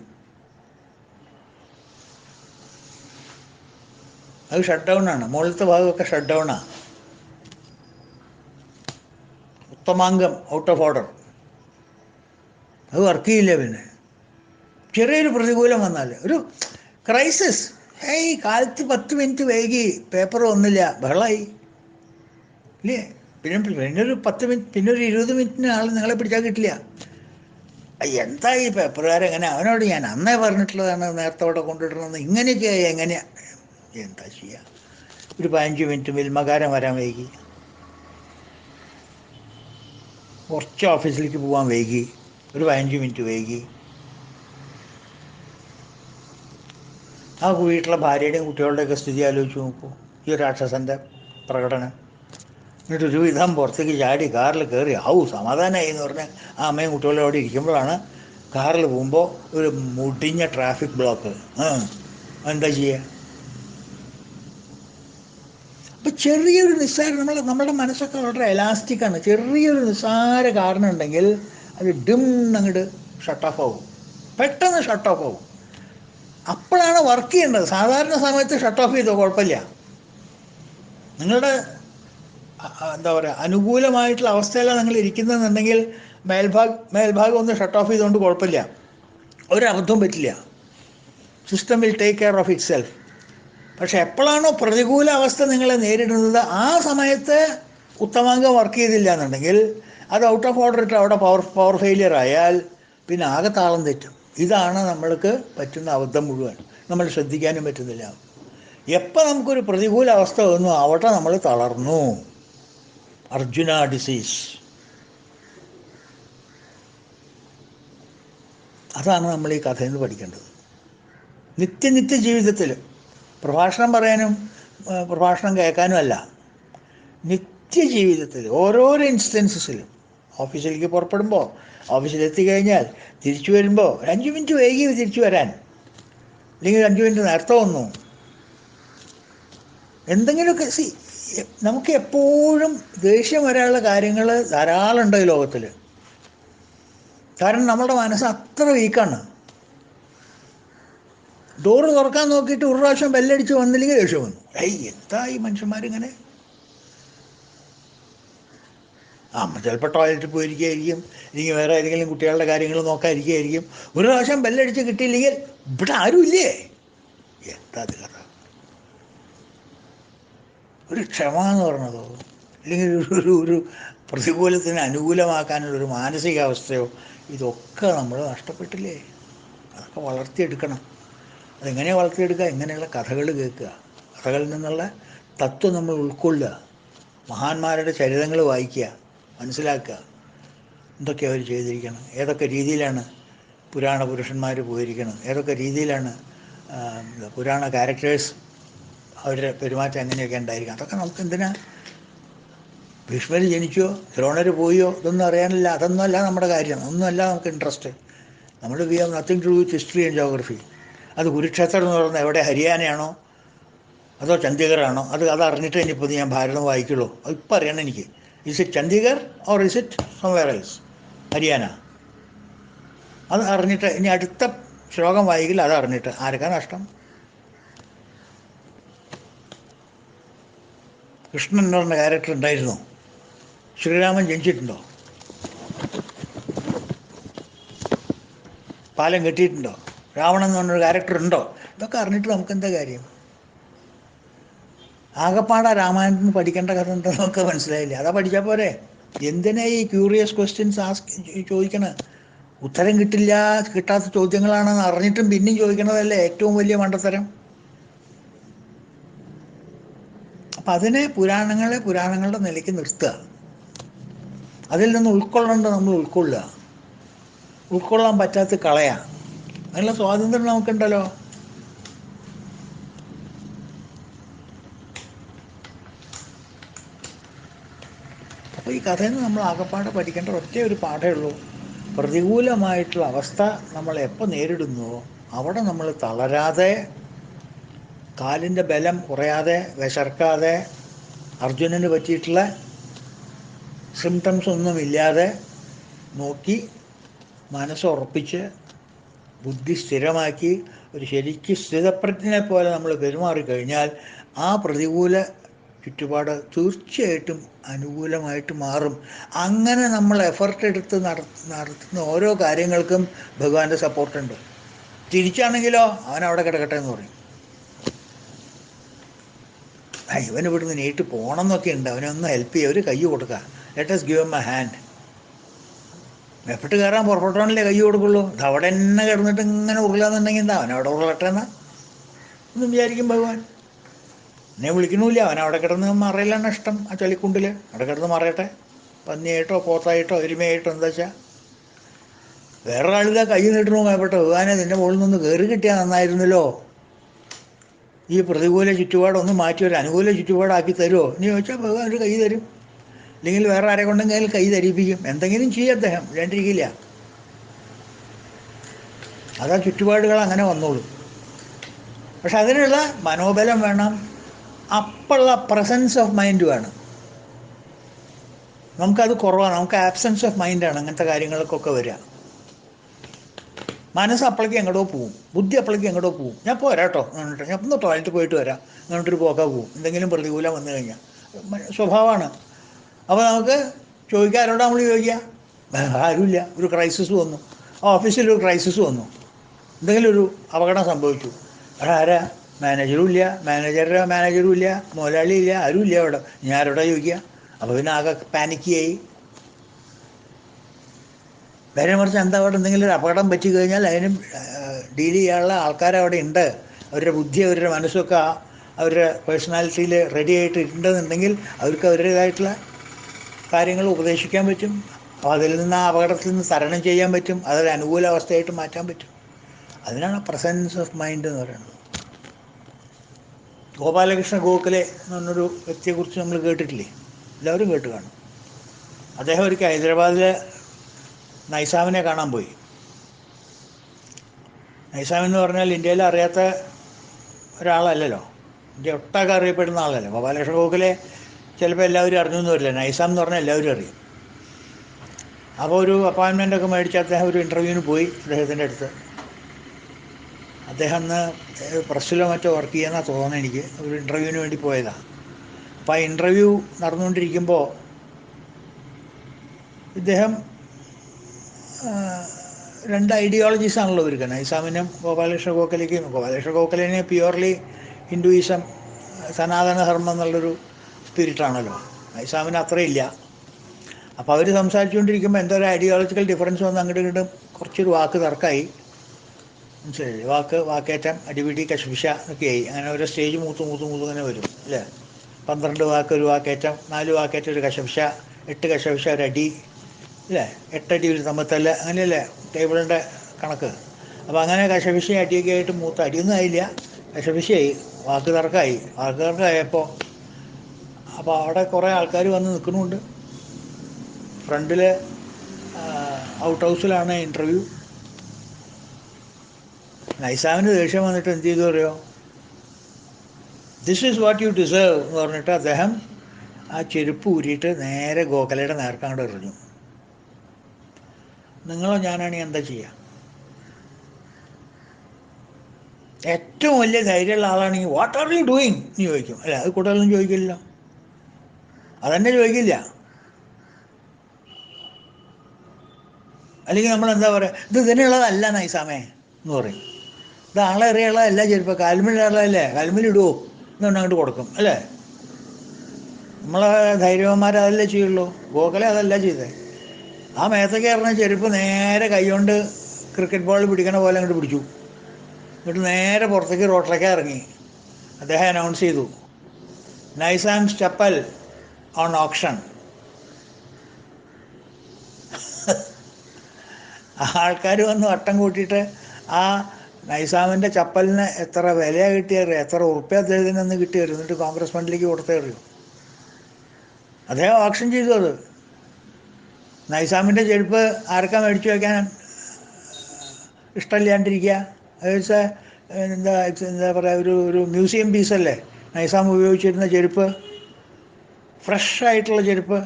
അത് ഷട്ട് ഡൗണാണ്, മുകളിലത്തെ ഭാഗമൊക്കെ ഷട്ട് ഡൗണാണ്. ഉത്തമാംഗം ഔട്ട് ഓഫ് ഓർഡർ, അത് വർക്ക് ചെയ്യില്ല. പിന്നെ ചെറിയൊരു പ്രതികൂലം വന്നാൽ, ഒരു ക്രൈസിസ്, കാലത്ത് 10 മിനിറ്റ് വൈകി പേപ്പർ വന്നില്ല, ബഹളമായി ഇല്ലേ? പിന്നെ ഒരു 10 മിനിറ്റ്, പിന്നെ ഒരു 20 മിനിറ്റിന് ആൾ നിങ്ങളെ പിടിച്ചാൽ കിട്ടില്ല. എന്താ ഈ പേപ്പറുകാരൻ എങ്ങനെ, അവനോട് ഞാൻ അന്നേ പറഞ്ഞിട്ടുള്ളതാണ് നേരത്തെ അവിടെ കൊണ്ടിടണമെന്ന്, ഇങ്ങനെയൊക്കെ എങ്ങനെയാ, എന്താ ചെയ്യുക. ഒരു 15 മിനിറ്റ് വിൽമകാരം വരാൻ വൈകി, കുറച്ച് ഓഫീസിലേക്ക് പോകാൻ വൈകി, ഒരു 15 മിനിറ്റ് വൈകി. ആ വീട്ടിലെ ഭാര്യയുടെയും കുട്ടികളുടെയൊക്കെ സ്ഥിതി ആലോചിച്ച് നോക്കൂ, ഈ രാക്ഷസൻ്റെ പ്രകടനം. എന്നിട്ട് ഒരു വിധം പുറത്തേക്ക് ചാടി കാറിൽ കയറി സമാധാനമായി എന്ന് പറഞ്ഞാൽ ആ അമ്മയും കുട്ടികളും അവിടെ ഇരിക്കുമ്പോഴാണ് കാറിൽ പോകുമ്പോൾ ഒരു മുടിഞ്ഞ ട്രാഫിക് ബ്ലോക്ക്. എന്താ ചെയ്യുക? അപ്പം ചെറിയൊരു നിസ്സാരം, നമ്മുടെ മനസ്സൊക്കെ വളരെ എലാസ്റ്റിക്കാണ്. ചെറിയൊരു നിസ്സാര കാരണം ഉണ്ടെങ്കിൽ അത് അങ്ങോട്ട് ഷട്ട് ഓഫ് ആവും, പെട്ടെന്ന് ഷട്ട് ഓഫ് ആവും. അപ്പോഴാണ് വർക്ക് ചെയ്യേണ്ടത്. സാധാരണ സമയത്ത് ഷട്ട് ഓഫ് ചെയ്തോ കുഴപ്പമില്ല. നിങ്ങളുടെ എന്താ പറയുക, അനുകൂലമായിട്ടുള്ള അവസ്ഥയിലാണ് നിങ്ങൾ ഇരിക്കുന്നതെന്നുണ്ടെങ്കിൽ മേൽഭാഗം ഒന്ന് ഷട്ട് ഓഫ് ചെയ്തുകൊണ്ട് കുഴപ്പമില്ല, ഒരബദ്ധവും പറ്റില്ല. System will take care of it self. പക്ഷെ എപ്പോഴാണോ പ്രതികൂല അവസ്ഥ നിങ്ങളെ നേരിടുന്നത്, ആ സമയത്ത് ഉത്തമാംഗം വർക്ക് ചെയ്തില്ല എന്നുണ്ടെങ്കിൽ അത് ഔട്ട് ഓഫ് ഓർഡർ ഇട്ട് അവിടെ പവർ ഫെയിലിയർ ആയാൽ പിന്നെ ആകെ താളം തെറ്റും. ഇതാണ് നമ്മൾക്ക് പറ്റുന്ന അബദ്ധം മുഴുവൻ. നമ്മൾ ശ്രദ്ധിക്കാനും പറ്റുന്നില്ല. എപ്പോൾ നമുക്കൊരു പ്രതികൂല അവസ്ഥ വന്നു അവിടെ നമ്മൾ തളർന്നു. അർജുന ഡിസീസ്. അതാണ് നമ്മൾ ഈ കഥയിൽ നിന്ന് പഠിക്കേണ്ടത്. നിത്യ ജീവിതത്തിൽ പ്രഭാഷണം പറയാനും പ്രഭാഷണം കേൾക്കാനും അല്ല, നിത്യജീവിതത്തിൽ ഓരോരോ ഇൻസ്റ്റൻസസിലും, ഓഫീസിലേക്ക് പുറപ്പെടുമ്പോൾ, ഓഫീസിലെത്തി കഴിഞ്ഞാൽ, തിരിച്ചു വരുമ്പോൾ, 5 മിനിറ്റ് വൈകി തിരിച്ചു വരാൻ, അല്ലെങ്കിൽ 5 മിനിറ്റ് നേരത്തെ വന്നു, എന്തെങ്കിലുമൊക്കെ. നമുക്ക് എപ്പോഴും ദേഷ്യം വരാനുള്ള കാര്യങ്ങൾ ധാരാളം ഉണ്ട് ഈ ലോകത്തിൽ. കാരണം നമ്മുടെ മനസ്സ് അത്ര വീക്കാണ്. ഡോറ് തുറക്കാൻ നോക്കിയിട്ട് ഒരു പ്രാവശ്യം ബെല്ലടിച്ച് വന്നില്ലെങ്കിൽ ദേഷ്യം വന്നു. എന്താ ഈ മനുഷ്യന്മാരിങ്ങനെ. ചിലപ്പോൾ ടോയ്ലറ്റിൽ പോയിരിക്കുകയായിരിക്കും, അല്ലെങ്കിൽ വേറെ ഏതെങ്കിലും കുട്ടികളുടെ കാര്യങ്ങൾ നോക്കാതിരിക്കുകയായിരിക്കും. ഒരു പ്രാവശ്യം ബെല്ലടിച്ച് കിട്ടിയില്ലെങ്കിൽ ഇവിടെ ആരുമില്ലേ, എന്താ അത് കഥ. ഒരു ക്ഷമ എന്ന് പറഞ്ഞതോ, അല്ലെങ്കിൽ ഒരു പ്രതികൂലത്തിന് അനുകൂലമാക്കാനുള്ളൊരു മാനസികാവസ്ഥയോ, ഇതൊക്കെ നമ്മൾ നഷ്ടപ്പെട്ടില്ലേ. അതൊക്കെ വളർത്തിയെടുക്കണം. അതെങ്ങനെയാണ് വളർത്തിയെടുക്കുക? ഇങ്ങനെയുള്ള കഥകൾ കേൾക്കുക, കഥകളിൽ നിന്നുള്ള തത്വം നമ്മൾ ഉൾക്കൊള്ളുക, മഹാന്മാരുടെ ചരിതങ്ങൾ വായിക്കുക, മനസ്സിലാക്കുക എന്തൊക്കെ അവർ ചെയ്തിരിക്കണം, ഏതൊക്കെ രീതിയിലാണ് പുരാണ പുരുഷന്മാർ പോയിരിക്കണം, ഏതൊക്കെ രീതിയിലാണ് പുരാണ ക്യാരക്ടേഴ്സ് അവരുടെ പെരുമാറ്റം എങ്ങനെയൊക്കെ ഉണ്ടായിരിക്കും. അതൊക്കെ നമുക്ക് എന്തിനാ? ഭീഷ്മർ ജനിച്ചോ ദ്രോണർ പോയോ ഇതൊന്നും അറിയാനില്ല. അതൊന്നുമല്ല നമ്മുടെ കാര്യം, ഒന്നുമല്ല നമുക്ക് ഇൻട്രസ്റ്റ്. നമ്മൾ we have nothing to do with history and geography. അത് കുരുക്ഷേത്രം എന്ന് പറയുന്നത് എവിടെ, ഹരിയാനയാണോ അതോ ചണ്ഡീഗറാണോ? അതറിഞ്ഞിട്ട് ഇനിയിപ്പോൾ ഞാൻ ഭാരതം വായിക്കുള്ളൂ. അതിപ്പോൾ അറിയണം എനിക്ക്. Is it Chandigarh or is it somewhere else, Haryana? അത് അറിഞ്ഞിട്ട് ഇനി അടുത്ത ശ്ലോകം വായിക്കില്ല, അത് അറിഞ്ഞിട്ട് ആർക്കാ നഷ്ടം? കൃഷ്ണൻ എന്ന് പറഞ്ഞ ക്യാരക്ടർ ഉണ്ടായിരുന്നോ? ശ്രീരാമൻ ജനിച്ചിട്ടുണ്ടോ? പാലം കെട്ടിയിട്ടുണ്ടോ? രാവണൻ എന്ന് പറഞ്ഞൊരു ക്യാരക്ടർ ഉണ്ടോ? ഇതൊക്കെ അറിഞ്ഞിട്ട് നമുക്കെന്താ കാര്യം? ആകപ്പാട രാമായണത്തിന് പഠിക്കേണ്ട കഥ എന്താ നമുക്ക് മനസ്സിലായില്ലേ? അതാ പഠിച്ചാൽ പോരെ. എന്തിനാ ഈ ക്യൂറിയസ് ക്വസ്റ്റ്യൻസ് ചോദിക്കണേ? ഉത്തരം കിട്ടാത്ത ചോദ്യങ്ങളാണെന്ന് അറിഞ്ഞിട്ടും പിന്നെയും ചോദിക്കണതല്ലേ ഏറ്റവും വലിയ മണ്ടത്തരം. അപ്പം അതിനെ പുരാണങ്ങളുടെ നിലയ്ക്ക് നിർത്തുക, അതിൽ നിന്ന് ഉൾക്കൊള്ളേണ്ടത് നമ്മൾ ഉൾക്കൊള്ളുക, ഉൾക്കൊള്ളാൻ പറ്റാത്ത കളയാ. അതിനുള്ള സ്വാതന്ത്ര്യം നമുക്കുണ്ടല്ലോ. അപ്പോൾ ഈ കഥയിൽ നിന്ന് നമ്മൾ ആകപ്പാടെ പഠിക്കേണ്ട ഒറ്റ ഒരു പാഠമേ ഉള്ളൂ. പ്രതികൂലമായിട്ടുള്ള അവസ്ഥ നമ്മൾ എപ്പോൾ നേരിടുന്നുവോ അവിടെ നമ്മൾ തളരാതെ, കാലിൻ്റെ ബലം കുറയാതെ, വിശർക്കാതെ, അർജുനന് പറ്റിയിട്ടുള്ള സിംറ്റംസ് ഒന്നുമില്ലാതെ നോക്കി മനസ്സുറപ്പിച്ച് ബുദ്ധി സ്ഥിരമാക്കി ഒരു ശരിക്ക് സ്ഥിതപ്രജ്ഞനെ പോലെ നമ്മൾ പെരുമാറിക്കഴിഞ്ഞാൽ ആ പ്രതികൂല ചുറ്റുപാട് തീർച്ചയായിട്ടും അനുകൂലമായിട്ട് മാറും. അങ്ങനെ നമ്മൾ എഫർട്ട് എടുത്ത് നടത്തുന്ന ഓരോ കാര്യങ്ങൾക്കും ഭഗവാന്റെ സപ്പോർട്ടുണ്ട്. തിരിച്ചാണെങ്കിലോ അവനവിടെ കിടക്കട്ടെ എന്ന് പറയും. ഇവൻ ഇവിടുന്ന് നീട്ട് പോകണം എന്നൊക്കെ ഉണ്ട്, അവനൊന്ന് ഹെൽപ്പ് ചെയ്യുക, ഒരു കൈ കൊടുക്കുക, let us give him a hand. മേപ്പെട്ട് കയറാൻ പുറപ്പെട്ടോണ്ടല്ലേ കൈ കൊടുക്കുള്ളൂ. അത് അവിടെ തന്നെ കിടന്നിട്ട് ഇങ്ങനെ ഉരുളാന്നുണ്ടെങ്കിൽ എന്താ അവനവിടെ ഉരുളട്ടെ എന്നാ എന്നും വിചാരിക്കും ഭഗവാൻ. എന്നെ വിളിക്കണമില്ല, അവനവിടെ കിടന്ന് മറയിലാണ് ഇഷ്ടം. ആ ചളിക്കുണ്ടിൽ അവിടെ കിടന്ന് മറയട്ടെ. പന്നിയായിട്ടോ പോത്തായിട്ടോ എരുമയായിട്ടോ എന്താ വെച്ചാൽ. വേറൊരാളിതാ കൈ നീട്ടണോ മേപ്പെട്ട്, ഭഗവാനെ നിന്റെ മുകളിൽ നിന്ന് കയറി കിട്ടിയാൽ നന്നായിരുന്നല്ലോ, ഈ പ്രതികൂല ചുറ്റുപാടൊന്ന് മാറ്റി ഒരു അനുകൂല ചുറ്റുപാടാക്കി തരുമോ എന്ന് ചോദിച്ചാൽ ഭഗവാൻ ഒരു കൈ തരും. അല്ലെങ്കിൽ വേറെ ആരെ കൊണ്ടെങ്കിൽ കൈ ധരിപ്പിക്കും. എന്തെങ്കിലും ചെയ്യും അദ്ദേഹം, വേണ്ടിയിരിക്കില്ല. അതാ ചുറ്റുപാടുകൾ അങ്ങനെ വന്നോളും. പക്ഷെ അതിനുള്ള മനോബലം വേണം, അപ്പോഴുള്ള പ്രസൻസ് ഓഫ് മൈൻഡ് വേണം. നമുക്കത് കുറവാണ്, നമുക്ക് ആബ്സെൻസ് ഓഫ് മൈൻഡാണ് അങ്ങനത്തെ കാര്യങ്ങൾക്കൊക്കെ വരിക. മനസ്സ് അപ്പോഴേക്കും എങ്ങോട്ടോ പോവും, ബുദ്ധി അപ്പോഴേക്കും എങ്ങോട്ടോ പോവും. ഞാൻ പോരാ കേട്ടോ എന്നിട്ട് ഞാൻ ഒന്ന് ടോയ്ലറ്റ് പോയിട്ട് വരാം എന്നിട്ടൊരു പോക്കാ പോവും, എന്തെങ്കിലും പ്രതികൂലം വന്നു കഴിഞ്ഞാൽ. സ്വഭാവമാണ്. അപ്പോൾ നമുക്ക് ചോദിക്കാൻ ആരോടാ നമ്മൾ ചോദിക്കുക? ആരുമില്ല. ഒരു ക്രൈസിസ് വന്നു, ഓഫീസിലൊരു ക്രൈസിസ് വന്നു, എന്തെങ്കിലും ഒരു അപകടം സംഭവിച്ചു. അവിടെ ആരാ? മാനേജറും ഇല്ല, മാനേജറുടെ മാനേജറും ഇല്ല, മുതലാളി ഇല്ല, ആരും ഇല്ല അവിടെ. ഞാൻ ആരോടാ ചോദിക്കുക? അപ്പോൾ പിന്നെ ആകെ പാനിക്കായി. നേരെ മറിച്ച് എന്താ, അവിടെ എന്തെങ്കിലും ഒരു അപകടം പറ്റി കഴിഞ്ഞാൽ അതിനും ഡീൽ ചെയ്യാനുള്ള ആൾക്കാരവിടെ ഉണ്ട്. അവരുടെ ബുദ്ധി അവരുടെ മനസ്സൊക്കെ അവരുടെ പേഴ്സണാലിറ്റിയിൽ റെഡി ആയിട്ട് ഉണ്ടെന്നുണ്ടെങ്കിൽ അവർക്ക് അവരുടേതായിട്ടുള്ള കാര്യങ്ങൾ ഉപദേശിക്കാൻ പറ്റും. അപ്പോൾ അതിൽ നിന്ന് ആ അപകടത്തിൽ നിന്ന് തരണം ചെയ്യാൻ പറ്റും, അതൊരു അനുകൂല അവസ്ഥയായിട്ട് മാറ്റാൻ പറ്റും. അതിനാണ് പ്രസൻസ് ഓഫ് മൈൻഡ് എന്ന് പറയുന്നത്. ഗോപാലകൃഷ്ണ ഗോഖലെ എന്ന് പറഞ്ഞൊരു വ്യക്തിയെക്കുറിച്ച് നമ്മൾ കേട്ടിട്ടില്ലേ? എല്ലാവരും കേട്ട് കാണും. അദ്ദേഹം ഒരിക്കൽ ഹൈദരാബാദിലെ നൈസാമിനെ കാണാൻ പോയി. നൈസാം എന്ന് പറഞ്ഞാൽ ഇന്ത്യയിൽ അറിയാത്ത ഒരാളല്ലല്ലോ, ഇന്ത്യ ഒട്ടാകെ അറിയപ്പെടുന്ന ആളല്ലേ. ഗോപാലകൃഷ്ണ ഗോഖലെ ചിലപ്പോൾ എല്ലാവരും അറിഞ്ഞൊന്നും വരില്ല, നൈസാം എന്ന് പറഞ്ഞാൽ എല്ലാവരും അറിയും. അപ്പോൾ ഒരു അപ്പോയിൻമെൻ്റൊക്കെ മേടിച്ച് അദ്ദേഹം ഒരു ഇൻ്റർവ്യൂവിന് പോയി അദ്ദേഹത്തിൻ്റെ അടുത്ത്. അദ്ദേഹം അന്ന് പ്രസ്സിലോ മറ്റോ വർക്ക് ചെയ്യാമെന്നാണ് തോന്നുന്നത് എനിക്ക്. ഒരു ഇൻ്റർവ്യൂവിന് വേണ്ടി പോയതാണ്. അപ്പോൾ ആ ഇൻ്റർവ്യൂ നടന്നുകൊണ്ടിരിക്കുമ്പോൾ ഇദ്ദേഹം രണ്ട് ഐഡിയോളജീസാണല്ലോ ഇവർക്ക്, നൈസാമിനും ഗോപാലകൃഷ്ണ ഗോഖലെയ്ക്കും. ഗോപാലകൃഷ്ണ ഗോഖലേനെ പ്യുവർലി ഹിന്ദുയിസം, സനാതന ധർമ്മം എന്നുള്ളൊരു സ്പിരിറ്റാണല്ലോ. നൈസാമിന് അത്രയില്ല. അപ്പോൾ അവർ സംസാരിച്ചുകൊണ്ടിരിക്കുമ്പോൾ എന്തോ ഒരു ഐഡിയോളജിക്കൽ ഡിഫറൻസ് വന്ന് അങ്ങോട്ടും ഇങ്ങോട്ടും കുറച്ചൊരു വാക്ക് തർക്കമായി. മനസ്സിലായില്ലേ? വാക്കേറ്റം, അടിപിടി, കശപിശ ഒക്കെയായി. അങ്ങനെ ഓരോ സ്റ്റേജ് മൂത്ത് ഇങ്ങനെ വരും അല്ലേ? 12 വാക്ക് ഒരു വാക്കേറ്റം, 4 വാക്കേറ്റം ഒരു കശപിശ, 8 കശപിശ ഒരു അടി അല്ലേ? 8 അടി ഒരു തമ്മത്തല്ല, അങ്ങനെയല്ലേ ടേബിളിൻ്റെ കണക്ക്? അപ്പോൾ അങ്ങനെ കശപിശ അടിയൊക്കെ ആയിട്ട് മൂത്ത്, അടിയൊന്നും ആയില്ല, കശപിശയായി, വാക്ക് തർക്കമായപ്പോൾ അപ്പോൾ അവിടെ കുറേ ആൾക്കാർ വന്ന് നിൽക്കുന്നുണ്ട്. ഫ്രണ്ടിൽ ഔട്ട് ഹൗസിലാണ് ഇൻ്റർവ്യൂ. നൈസാമിന് ദേഷ്യം വന്നിട്ട് എന്ത് ചെയ്തു അറിയോ? This is what you deserve എന്ന് പറഞ്ഞിട്ട് അദ്ദേഹം ആ ചെരുപ്പ് ഊരിയിട്ട് നേരെ ഗോഖലെയുടെ നേർക്കങ്ങോട്ട് എറിഞ്ഞു. നിങ്ങളോ ഞാനാണെങ്കിൽ എന്താ ചെയ്യുക? ഏറ്റവും വലിയ ധൈര്യമുള്ള ആളാണെങ്കിൽ വാട്ട് ആർ യു ഡൂയിങ് എന്ന് ചോദിക്കും അല്ലേ? അത് കൂടുതലൊന്നും ചോദിക്കില്ലല്ലോ, അതെന്നെ ചോദിക്കില്ല. അല്ലെങ്കിൽ നമ്മൾ എന്താ പറയുക, ഇത് ഇതിനുള്ളതല്ല നൈസാമേ എന്ന് പറയും. ഇത് ആളെ എറിയുള്ളതല്ല ചെരുപ്പ്, കാൽമിലുള്ളതല്ലേ, കാൽമിലിടുവോ എന്നുകൊണ്ട് അങ്ങോട്ട് കൊടുക്കും അല്ലേ? നമ്മളെ ധൈര്യവന്മാർ അതല്ലേ ചെയ്യുള്ളൂ. ഗോഖലെ അതല്ല ചെയ്തത്. ആ മേത്തേക്ക് എറിഞ്ഞ ചെരുപ്പ് നേരെ കൈകൊണ്ട് ക്രിക്കറ്റ് ബോൾ പിടിക്കണ പോലെ അങ്ങോട്ട് പിടിച്ചു. എന്നിട്ട് നേരെ പുറത്തേക്ക് റോട്ടിലേക്ക് ഇറങ്ങി. അദ്ദേഹം അനൗൺസ് ചെയ്തു, നൈസാംസ് ചപ്പൽ ഓൺ ഓപ്ഷൻ. ആൾക്കാർ വന്ന് വട്ടം കൂട്ടിയിട്ട് ആ നൈസാമിൻ്റെ ചപ്പലിന് എത്ര വില കിട്ടിയറിയോ, എത്ര ഉറുപ്പ്യ അദ്ദേഹത്തിന് അന്ന് കിട്ടിയറിയോ? എന്നിട്ട് കോൺഗ്രസ് ഫണ്ടിലേക്ക് കൊടുത്തറിയോ? അദ്ദേഹം ഓപ്ഷൻ ചെയ്തു. അത് നൈസാമിൻ്റെ ചെരുപ്പ് ആർക്കാ മേടിച്ചു വയ്ക്കാൻ ഇഷ്ടമില്ലാണ്ടിരിക്കുക? അത് വെച്ചാൽ എന്താ പറയുക, ഒരു മ്യൂസിയം പീസല്ലേ നൈസാം ഉപയോഗിച്ചിരുന്ന ചെരുപ്പ്, ഫ്രഷ് ആയിട്ടുള്ള ചെരുപ്പ്.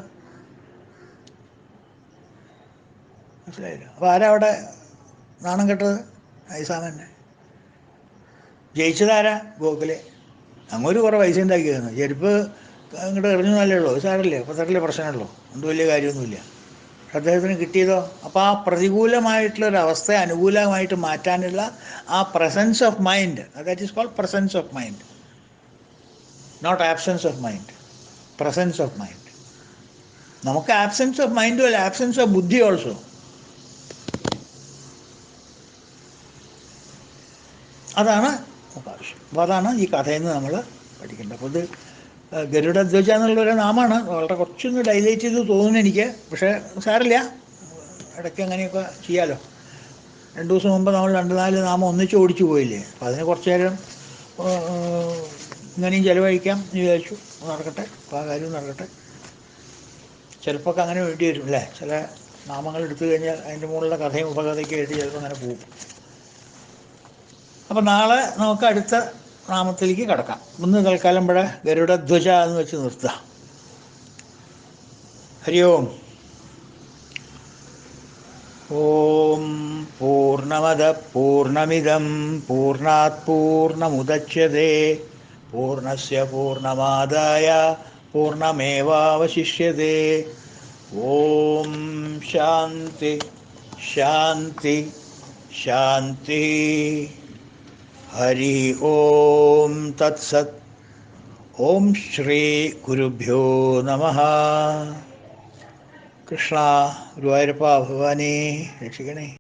മനസ്സിലായില്ല? അപ്പോൾ ആരാ അവിടെ നാണം കെട്ടത്? നൈസാം തന്നെ. ജയിച്ചതാരാ? ഗോഖലെ. അങ്ങോട്ട് കുറേ പൈസ ഉണ്ടാക്കി തന്നു. ചെരുപ്പ് അങ്ങോട്ട് എറിഞ്ഞു നല്ലേ ഉള്ളൂ, സാരല്ലേ, പത്രത്തിലെ പ്രശ്നമുള്ളൂ, എന്ത് വലിയ കാര്യമൊന്നുമില്ല. അദ്ദേഹത്തിന് കിട്ടിയതോ? അപ്പോൾ ആ പ്രതികൂലമായിട്ടുള്ളൊരവസ്ഥയെ അനുകൂലമായിട്ട് മാറ്റാനുള്ള ആ presence of mind, that is called presence of mind, not absence of mind, presence of mind. നമുക്ക് ആബ്സെൻസ് ഓഫ് മൈൻഡും അല്ല, ആബ്സെൻസ് ഓഫ് ബുദ്ധി ഓൾസോ. അതാണ് നമുക്ക് ആവശ്യം. അപ്പോൾ അതാണ് ഈ കഥയിൽ നിന്ന് നമ്മൾ പഠിക്കേണ്ടത്. അപ്പോൾ ഇത് ഗരുഡധ്വജ എന്നുള്ളൊരു നാമമാണ്. വളരെ കുറച്ചൊന്ന് ഡൈലേറ്റ് ചെയ്ത് തോന്നുന്നു എനിക്ക്. പക്ഷേ സാരില്ല, ഇടയ്ക്ക് അങ്ങനെയൊക്കെ ചെയ്യാമല്ലോ. 2 ദിവസം മുമ്പ് നമ്മൾ 2-4 നാമം ഒന്നിച്ച് ഓടിച്ചു പോയില്ലേ. അപ്പോൾ അതിന് കുറച്ച് നേരം ഇങ്ങനെയും ചിലവഴിക്കാം എന്ന് വിചാരിച്ചു. നടക്കട്ടെ, അപ്പോൾ ആ കാര്യം നടക്കട്ടെ. ചിലപ്പോൾ ഒക്കെ അങ്ങനെ വേണ്ടി വരും അല്ലേ. ചില നാമങ്ങൾ എടുത്തു കഴിഞ്ഞാൽ അതിൻ്റെ മുകളിലുള്ള കഥയും ഉപകഥയ്ക്ക് ആയിട്ട് ചിലപ്പോൾ അങ്ങനെ പോകും. അപ്പം നാളെ നമുക്ക് അടുത്ത നാമത്തിലേക്ക് കിടക്കാം. ഇന്ന് തൽക്കാലം ഇവിടെ ഗരുഡധ്വജ എന്ന് വെച്ച് നിർത്തുക. ഹരി ഓം. ഓം പൂർണ്ണമദ പൂർണ്ണമിദം പൂർണ്ണാത് പൂർണ്ണമുദച്യതേ പൂർണ്ണസ്യ പൂർണ്ണമാദായ പൂർണ്ണമേവാവശിഷ്യതേ. ഓം ശാന്തി ശാന്തി ശാന്തി. ഹരി ഓം തത്സത്. ഓം ശ്രീ ഗുരുഭ്യോ നമഃ. കൃഷ്ണ ഗുരുവായൂരപ്പ ഭഗവാനെ രക്ഷിക്കണേ.